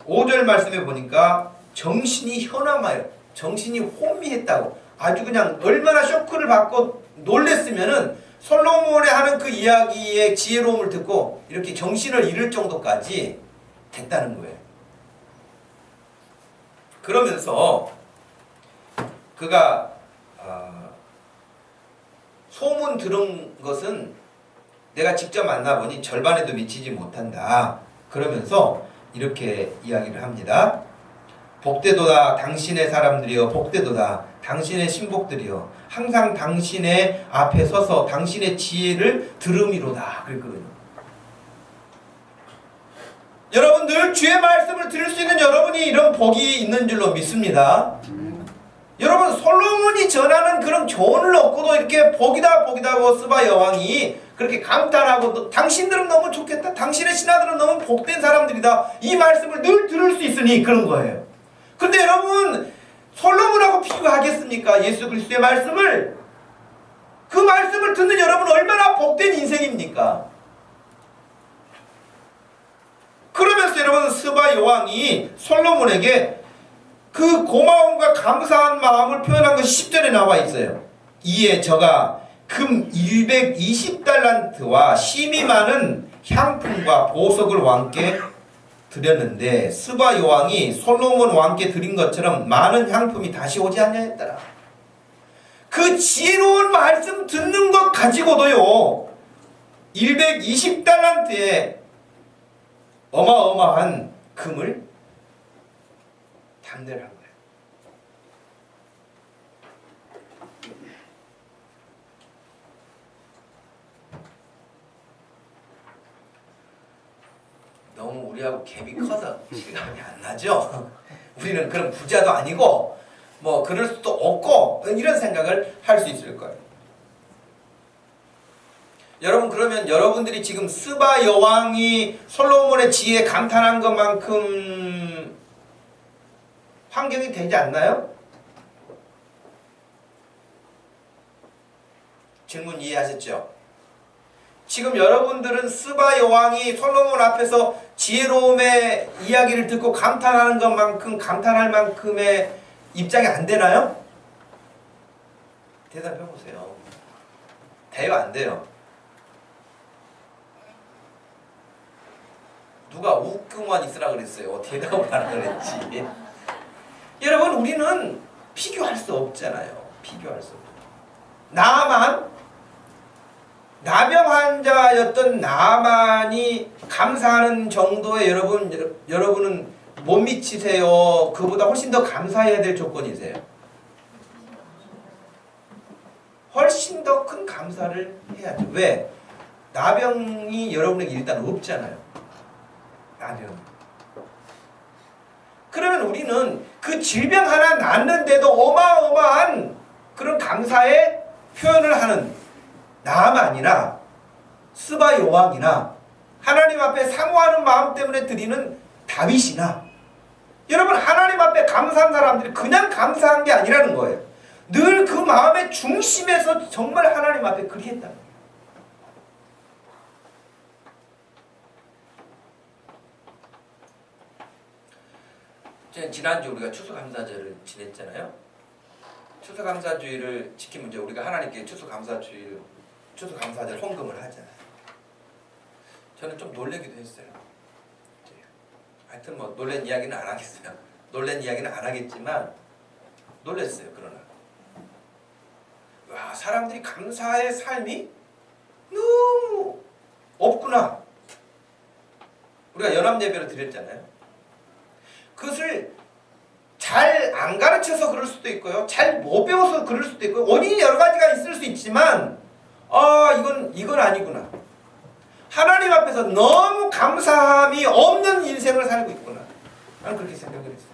5절 말씀에 보니까 정신이 현황하여 정신이 혼미했다고 아주 그냥 얼마나 쇼크를 받고 놀랬으면은 솔로몬이 하는 그 이야기의 지혜로움을 듣고 이렇게 정신을 잃을 정도까지 됐다는 거예요. 그러면서 그가 소문 들은 것은 내가 직접 만나보니 절반에도 미치지 못한다. 그러면서 이렇게 이야기를 합니다. 복되도다 당신의 사람들이여, 복되도다 당신의 신복들이여, 항상 당신의 앞에 서서 당신의 지혜를 들음이로다. 그랬거든요. 여러분 늘 주의 말씀을 들을 수 있는 여러분이 이런 복이 있는 줄로 믿습니다. 여러분 솔로몬이 전하는 그런 교훈을 얻고도 이렇게 복이다 복이다고 스바 여왕이 그렇게 감탄하고 당신들은 너무 좋겠다. 당신의 신하들은 너무 복된 사람들이다. 이 말씀을 늘 들을 수 있으니 그런 거예요. 근데 여러분 솔로몬하고 비교하겠습니까? 예수 그리스도의 말씀을. 그 말씀을 듣는 여러분 얼마나 복된 인생입니까? 그러면서 여러분 스바 여왕이 솔로몬에게 그 고마움과 감사한 마음을 표현한 것이 10절에 나와 있어요. 이에 저가 금 120달란트와 심이 많은 향품과 보석을 왕께 드렸는데 스바 여왕이 솔로몬 왕께 드린 것처럼 많은 향품이 다시 오지 않냐했더라. 그 지혜로운 말씀 듣는 것 가지고도요 120달란트의 어마어마한 금을 담대를 한 거예요. 너무 우리하고 갭이 커서 실감이 안 나죠? 우리는 그런 부자도 아니고 뭐 그럴 수도 없고 이런 생각을 할 수 있을 거예요. 여러분 그러면 여러분들이 지금 스바 여왕이 솔로몬의 지혜에 감탄한 것만큼 환경이 되지 않나요? 질문 이해하셨죠? 지금 여러분들은 스바 여왕이 솔로몬 앞에서 지혜로움의 이야기를 듣고 감탄하는 것만큼 감탄할 만큼의 입장이 안 되나요? 대답해 보세요. 돼요, 안 돼요? 누가 웃고만 있으라 그랬어요? 대답을 하라 그랬지. 여러분, 우리는 비교할 수 없잖아요. 비교할 수 없어요. 나병 환자였던 나만이 감사하는 정도의 여러분은 못 미치세요? 그보다 훨씬 더 감사해야 될 조건이세요? 훨씬 더 큰 감사를 해야죠. 왜? 나병이 여러분에게 일단 없잖아요. 나병. 그러면 우리는 그 질병 하나 낫는데도 어마어마한 그런 감사의 표현을 하는 나만이나 스바 여왕이나 하나님 앞에 사모하는 마음 때문에 드리는 다윗이나 여러분 하나님 앞에 감사한 사람들이 그냥 감사한 게 아니라는 거예요. 늘 그 마음의 중심에서 정말 하나님 앞에 그리했다. 지난주 우리가 추수감사절을 지냈잖아요. 추수감사주의를 지키면 이제 우리가 하나님께 추수감사절 헌금을 하잖아요. 저는 좀 놀래기도 했어요. 하여튼 뭐 놀란 이야기는 안 하겠어요. 놀란 이야기는 안 하겠지만 놀랬어요. 그러나 와, 사람들이 감사의 삶이 너무 없구나. 우리가 연합예배를 드렸잖아요. 그것을 잘 안 가르쳐서 그럴 수도 있고요. 잘 못 배워서 그럴 수도 있고요. 원인이 여러 가지가 있을 수 있지만 이건 아니구나. 하나님 앞에서 너무 감사함이 없는 인생을 살고 있구나. 나는 그렇게 생각을 했어요.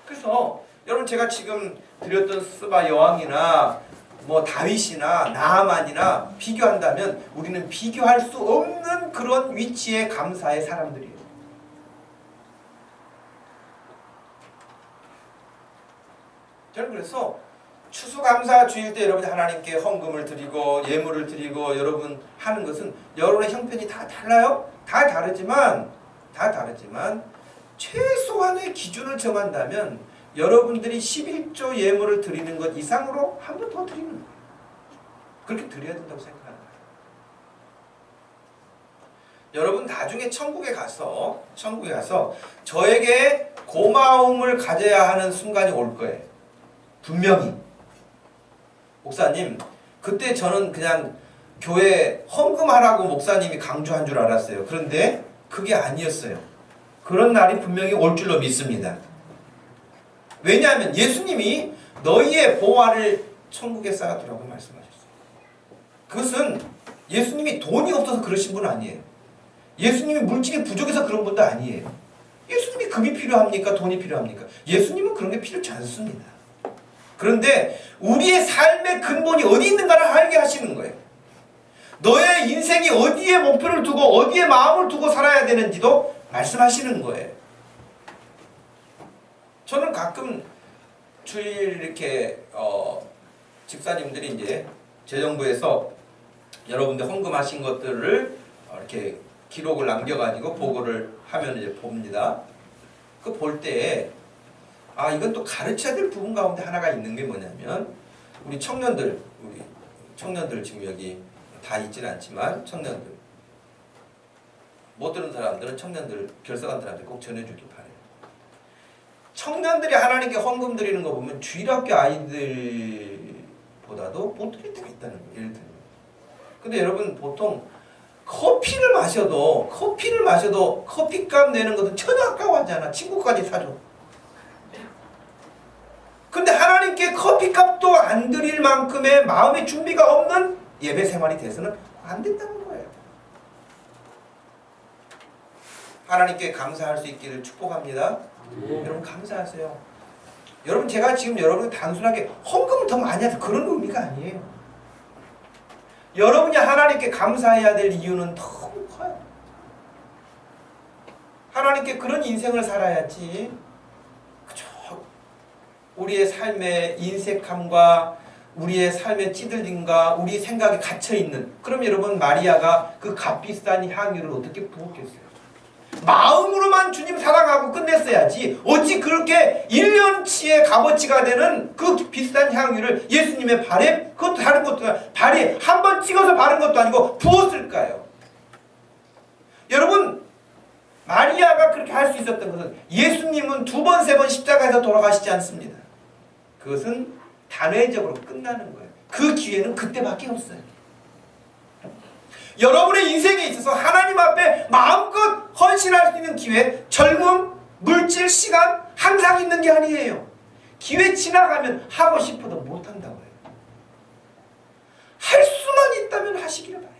그래서 여러분 제가 지금 드렸던 스바 여왕이나 뭐 다윗이나 나아만이나 비교한다면 우리는 비교할 수 없는 그런 위치의 감사의 사람들이에요. 저는 그래서 추수감사 주일 때 여러분이 하나님께 헌금을 드리고 예물을 드리고 여러분 하는 것은 여러분의 형편이 다 달라요. 다 다르지만 최소한의 기준을 정한다면 여러분들이 11조 예물을 드리는 것 이상으로 한 번 더 드리는 거예요. 그렇게 드려야 된다고 생각하는 거예요. 여러분 나중에 천국에 가서 저에게 고마움을 가져야 하는 순간이 올 거예요. 분명히. 목사님, 그때 저는 그냥 교회 헌금하라고 목사님이 강조한 줄 알았어요. 그런데 그게 아니었어요. 그런 날이 분명히 올 줄로 믿습니다. 왜냐하면 예수님이 너희의 보화를 천국에 쌓아두라고 말씀하셨어요. 그것은 예수님이 돈이 없어서 그러신 분 아니에요. 예수님이 물질이 부족해서 그런 분도 아니에요. 예수님이 금이 필요합니까? 돈이 필요합니까? 예수님은 그런 게 필요치 않습니다. 그런데 우리의 삶의 근본이 어디 있는가를 알게 하시는 거예요. 너의 인생이 어디에 목표를 두고 어디에 마음을 두고 살아야 되는지도 말씀하시는 거예요. 저는 가끔 주일 이렇게 집사님들이 이제 재정부에서 여러분들 헌금하신 것들을 이렇게 기록을 남겨가지고 보고를 하면 이제 봅니다. 그 볼 때 이건 또 가르쳐야 될 부분 가운데 하나가 있는 게 뭐냐면 우리 청년들 지금 여기 다 있지는 않지만 청년들 못 들은 사람들은 청년들 결석한들한테 꼭 전해주기 바래요. 청년들이 하나님께 헌금 드리는 거 보면 주일학교 아이들보다도 못 드릴 때가 있다는 거예요. 예를 들면. 근데 여러분 보통 커피를 마셔도 커피값 내는 것은 전혀 아까워하잖아. 친구까지 사줘. 근데 하나님께 커피값도 안 드릴 만큼의 마음의 준비가 없는 예배 생활이 돼서는 안 된다는 거예요. 하나님께 감사할 수 있기를 축복합니다. 여러분 감사하세요. 여러분 제가 지금 여러분이 단순하게 헌금을 더 많이 해서 그런 의미가 아니에요. 여러분이 하나님께 감사해야 될 이유는 너무 커요. 하나님께 그런 인생을 살아야지. 그죠? 우리의 삶의 인색함과 우리의 삶의 찌들림과 우리 생각에 갇혀있는, 그럼 여러분 마리아가 그 값비싼 향유를 어떻게 부었겠어요? 마음으로만 주님 사랑하고 끝냈어야지 어찌 그렇게 1년치의 값어치가 되는 그 비싼 향유를 예수님의 발에, 그것도 다른 것도 아니고 발에 한 번 찍어서 바른 것도 아니고 부었을까요? 여러분, 마리아가 그렇게 할 수 있었던 것은, 예수님은 2번, 3번 십자가에서 돌아가시지 않습니다. 그것은 단회적으로 끝나는 거예요. 그 기회는 그때밖에 없어요. 여러분의 인생에 있어서 하나님 앞에 마음껏 헌신할 수 있는 기회, 젊음, 물질, 시간 항상 있는 게 아니에요. 기회 지나가면 하고 싶어도 못한다고요. 할 수만 있다면 하시기를 바라요.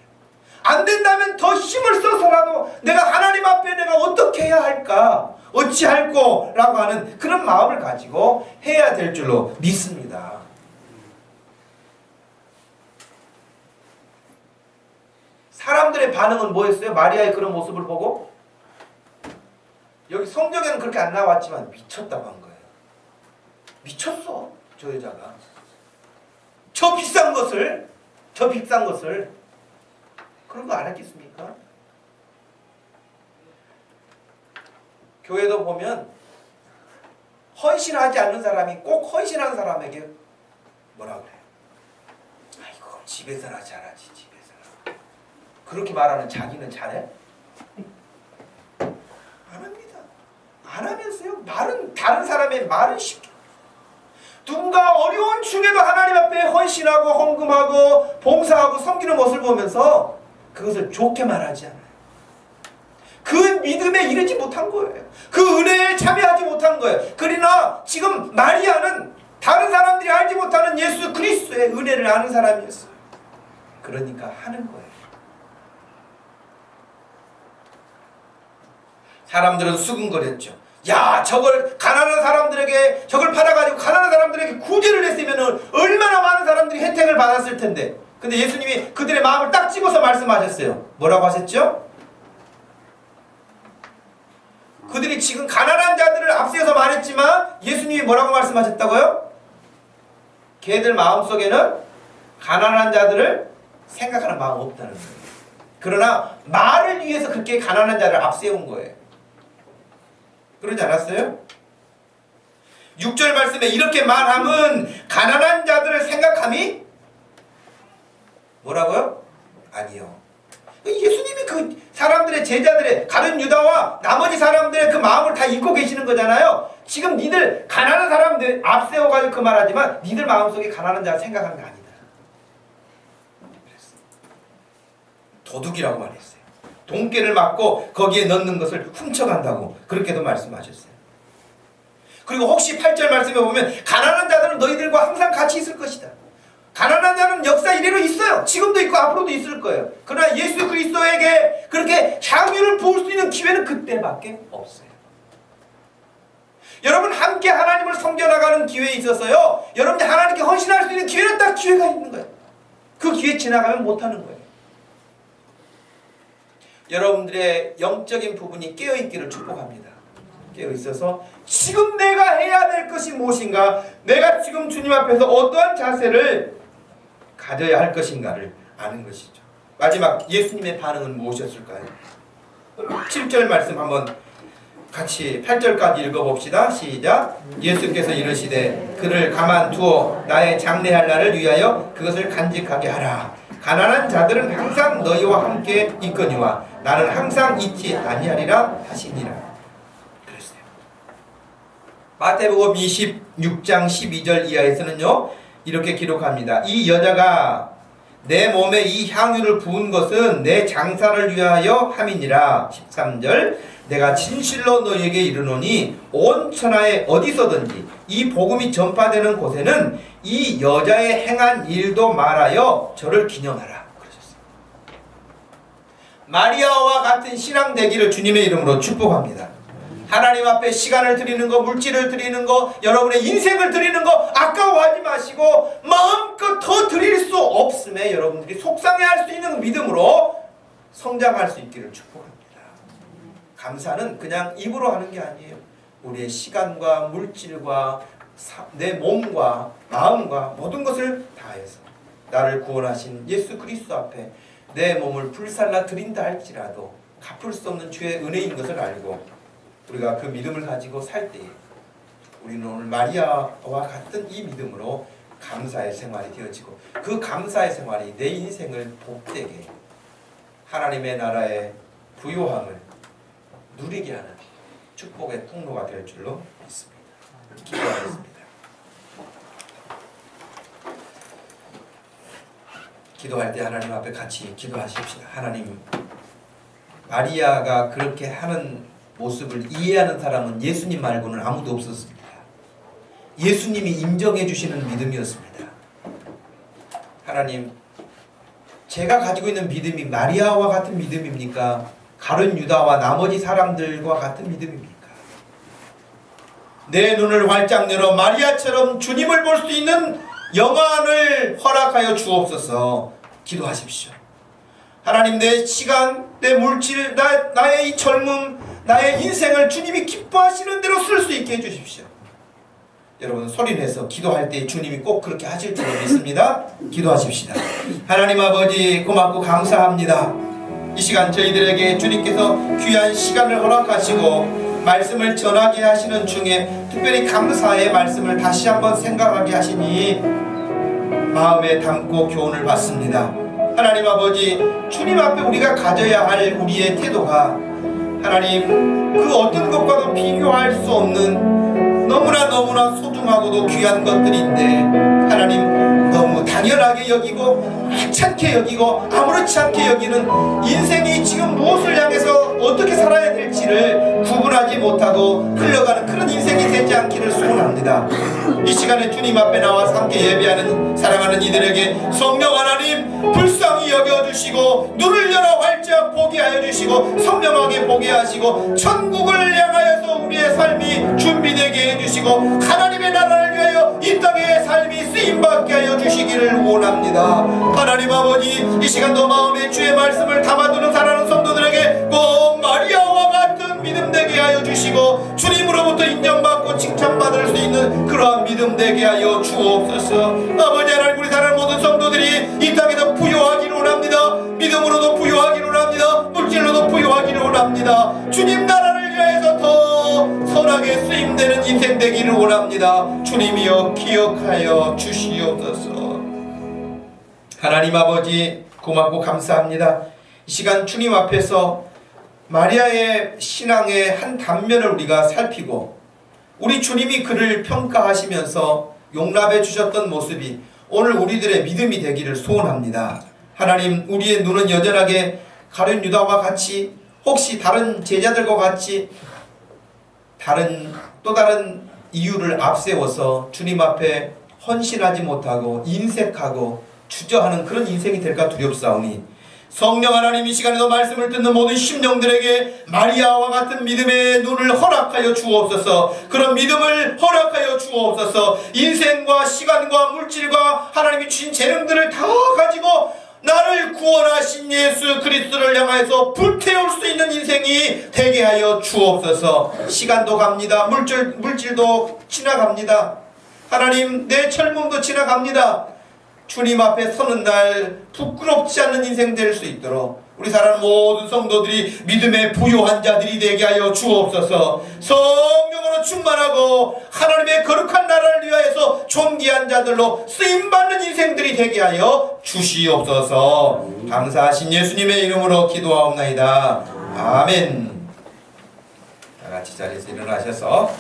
안 된다면 더 힘을 써서라도 내가 하나님 앞에 내가 어떻게 해야 할까, 어찌할꼬 라고 하는 그런 마음을 가지고 해야 될 줄로 믿습니다. 사람들의 반응은 뭐였어요? 마리아의 그런 모습을 보고? 여기 성경에는 그렇게 안 나왔지만 미쳤다고 한 거예요. 미쳤어, 저 여자가. 저 비싼 것을 그런 거 안 했겠습니까? 교회도 보면 헌신하지 않는 사람이 꼭 헌신한 사람에게 뭐라 그래요? 아이고, 집에서나 잘하지, 집에서나. 그렇게 말하는 자기는 잘해? 안 합니다. 안 하면서요. 말은, 다른 사람의 말은 쉽게. 누군가 어려운 중에도 하나님 앞에 헌신하고 헌금하고 봉사하고 섬기는 모습을 보면서 그것을 좋게 말하지 않아요. 그 믿음에 이르지 못한 거예요. 그 은혜에 참여하지 못한 거예요. 그러나 지금 마리아는 다른 사람들이 알지 못하는 예수 그리스도의 은혜를 아는 사람이었어요. 그러니까 하는 거예요. 사람들은 수근거렸죠. 야, 저걸 가난한 사람들에게, 저걸 팔아가지고 가난한 사람들에게 구제를 했으면 얼마나 많은 사람들이 혜택을 받았을 텐데. 근데 예수님이 그들의 마음을 딱 집어서 말씀하셨어요. 뭐라고 하셨죠? 그들이 지금 가난한 자들을 앞세워서 말했지만 예수님이 뭐라고 말씀하셨다고요? 걔들 마음속에는 가난한 자들을 생각하는 마음 없다는 거예요. 그러나 말을 위해서 그렇게 가난한 자를 앞세운 거예요. 그러지 않았어요? 6절 말씀에 이렇게 말함은 가난한 자들을 생각함이 뭐라고요? 아니요. 예수님이 그 사람들의, 제자들의, 가룟 유다와 나머지 사람들의 그 마음을 다 읽고 계시는 거잖아요. 지금 니들 가난한 사람들 앞세워가지고 그 말하지만 니들 마음속에 가난한 자를 생각하는 게 아니다. 그랬어요. 도둑이라고 말했어요. 돈깨를 맞고 거기에 넣는 것을 훔쳐간다고 그렇게도 말씀하셨어요. 그리고 혹시 8절 말씀에 보면 가난한 자들은 너희들과 항상 같이 있을 것이다. 가난한 자는 역사 이래로 있어요. 지금도 있고 앞으로도 있을 거예요. 그러나 예수 그리스도에게 그렇게 향유를 부을 수 있는 기회는 그때밖에 없어요. 여러분 함께 하나님을 섬겨나가는 기회에 있어서요, 여러분이 하나님께 헌신할 수 있는 기회는 딱 기회가 있는 거예요. 그 기회 지나가면 못하는 거예요. 여러분들의 영적인 부분이 깨어있기를 축복합니다. 깨어있어서 지금 내가 해야 될 것이 무엇인가, 내가 지금 주님 앞에서 어떠한 자세를 가져야 할 것인가를 아는 것이죠. 마지막 예수님의 반응은 무엇이었을까요? 7절 말씀 한번 같이 8절까지 읽어봅시다. 시작. 예수께서 이르시되 그를 가만두어 나의 장래할 날을 위하여 그것을 간직하게 하라. 가난한 자들은 항상 너희와 함께 있거니와 나는 항상 있지 아니하리라 하시니라. 그랬어요. 마태복음 26장 12절 이하에서는요, 이렇게 기록합니다. 이 여자가 내 몸에 이 향유를 부은 것은 내 장사를 위하여 함이니라. 13절. 내가 진실로 너희에게 이르노니 온 천하에 어디서든지 이 복음이 전파되는 곳에는 이 여자의 행한 일도 말하여 저를 기념하라. 그러셨어요. 마리아와 같은 신앙 되기를 주님의 이름으로 축복합니다. 하나님 앞에 시간을 드리는 거, 물질을 드리는 거, 여러분의 인생을 드리는 거 아까워하지 마시고 마음껏 더 드릴 수 없음에 여러분들이 속상해할 수 있는 믿음으로 성장할 수 있기를 축복합니다. 감사는 그냥 입으로 하는 게 아니에요. 우리의 시간과 물질과 내 몸과 마음과 모든 것을 다해서 나를 구원하신 예수 그리스도 앞에 내 몸을 불살라 드린다 할지라도 갚을 수 없는 주의 은혜인 것을 알고 우리가 그 믿음을 가지고 살 때에 우리는 오늘 마리아와 같은 이 믿음으로 감사의 생활이 되어지고 그 감사의 생활이 내 인생을 복되게 하나님의 나라의 부요함을 누리게 하는 축복의 통로가 될 줄로 믿습니다. 기도하겠습니다. 기도할 때 하나님 앞에 같이 기도하십시다. 하나님, 마리아가 그렇게 하는 모습을 이해하는 사람은 예수님 말고는 아무도 없었습니다. 예수님이 인정해 주시는 믿음이었습니다. 하나님, 제가 가지고 있는 믿음이 마리아와 같은 믿음입니까? 가룟 유다와 나머지 사람들과 같은 믿음입니까? 내 눈을 활짝 열어 마리아처럼 주님을 볼 수 있는 영안을 허락하여 주옵소서. 기도하십시오. 하나님, 내 시간, 내 물질, 나의 이 젊음, 나의 인생을 주님이 기뻐하시는 대로 쓸 수 있게 해주십시오. 여러분, 소리내서 기도할 때 주님이 꼭 그렇게 하실 줄 믿습니다. 기도하십시다. 하나님 아버지, 고맙고 감사합니다. 이 시간 저희들에게 주님께서 귀한 시간을 허락하시고 말씀을 전하게 하시는 중에 특별히 감사의 말씀을 다시 한번 생각하게 하시니 마음에 담고 교훈을 받습니다. 하나님 아버지, 주님 앞에 우리가 가져야 할 우리의 태도가 하나님, 그 어떤 것과도 비교할 수 없는 너무나 소중하고도 귀한 것들인데 하나님, 너무 당연하게 여기고 하찮게 여기고 아무렇지 않게 여기는 인생이 지금 무엇을 향해서 어떻게 살아야 될지를 구분하지 못하고 흘러가는 그런 인생이 되지 않기를 소원합니다. 이 시간에 주님 앞에 나와서 함께 예배하는 사랑하는 이들에게 성령 하나님 불쌍히 여겨주시고 눈을 열어 활짝 보게 하여 주시고 선명하게 보게 하시고 천국을 향하여서 우리의 삶이 준비되게 해주시고 하나님의 나라를 위하여 이 땅의 삶이 쓰임받게 하여 주시기를 원합니다. 하나님 아버지, 이 시간도 마음에 주의 말씀을 담아두는 사랑하는 성도들에게 꼭 마리아와 같은 믿음 되게 하여 주시고 주님으로부터 인정받고 칭찬받을 수 있는 그러한 믿음 되게 하여 주옵소서. 아버지 하나님, 우리 사랑하는 모든 성도들이 이 땅에서 부요하기를 원합니다. 믿음으로도 부요하기를 원합니다. 물질로도 부요하기를 원합니다. 주님 나라를 위하여서 더 선하게 쓰임되는 인생 되기를 원합니다. 주님이여 기억하여 주시옵소서. 하나님 아버지, 고맙고 감사합니다. 이 시간 주님 앞에서 마리아의 신앙의 한 단면을 우리가 살피고 우리 주님이 그를 평가하시면서 용납해 주셨던 모습이 오늘 우리들의 믿음이 되기를 소원합니다. 하나님, 우리의 눈은 여전하게 가룟 유다와 같이 혹시 다른 제자들과 같이 또 다른 이유를 앞세워서 주님 앞에 헌신하지 못하고 인색하고 주저하는 그런 인생이 될까 두렵사오니 성령 하나님, 이 시간에도 말씀을 듣는 모든 심령들에게 마리아와 같은 믿음의 눈을 허락하여 주옵소서. 그런 믿음을 허락하여 주옵소서. 인생과 시간과 물질과 하나님이 주신 재능들을 다 가지고 나를 구원하신 예수 그리스도를 향해서 불태울 수 있는 인생이 되게 하여 주옵소서. 시간도 갑니다. 물질도 지나갑니다. 하나님, 내 젊음도 지나갑니다. 주님 앞에 서는 날 부끄럽지 않는 인생 될 수 있도록 우리 사랑하는 모든 성도들이 믿음의 부요한 자들이 되게 하여 주옵소서. 성령으로 충만하고 하나님의 거룩한 나라를 위하여서 존귀한 자들로 쓰임받는 인생들이 되게 하여 주시옵소서. 감사하신 예수님의 이름으로 기도하옵나이다. 아멘. 다 같이 자리에서 일어나셔서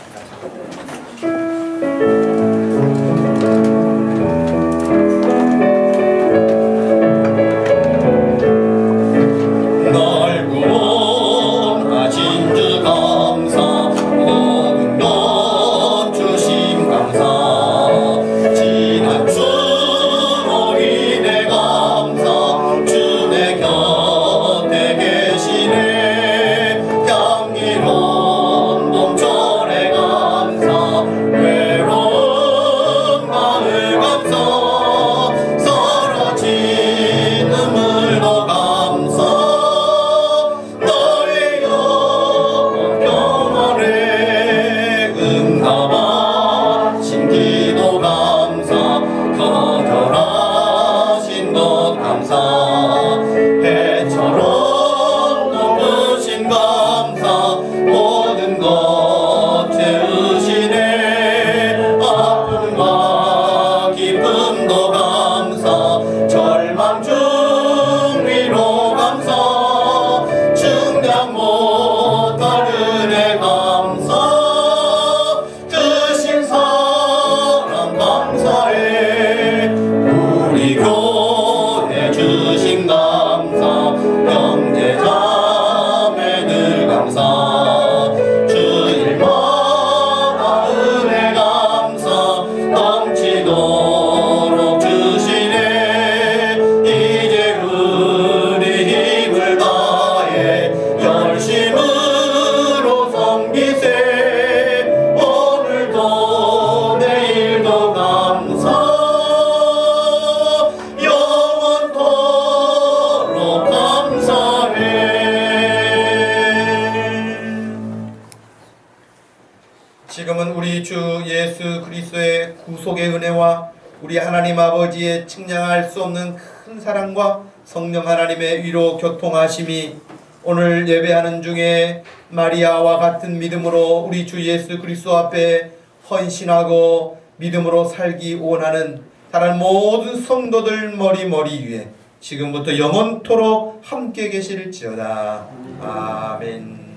지금은 우리 주 예수 그리스도의 구속의 은혜와 우리 하나님 아버지의 측량할 수 없는 큰 사랑과 성령 하나님의 위로 교통하심이 오늘 예배하는 중에 마리아와 같은 믿음으로 우리 주 예수 그리스도 앞에 헌신하고 믿음으로 살기 원하는 다른 모든 성도들 머리 위에 지금부터 영원토록 함께 계실지어다. 아멘.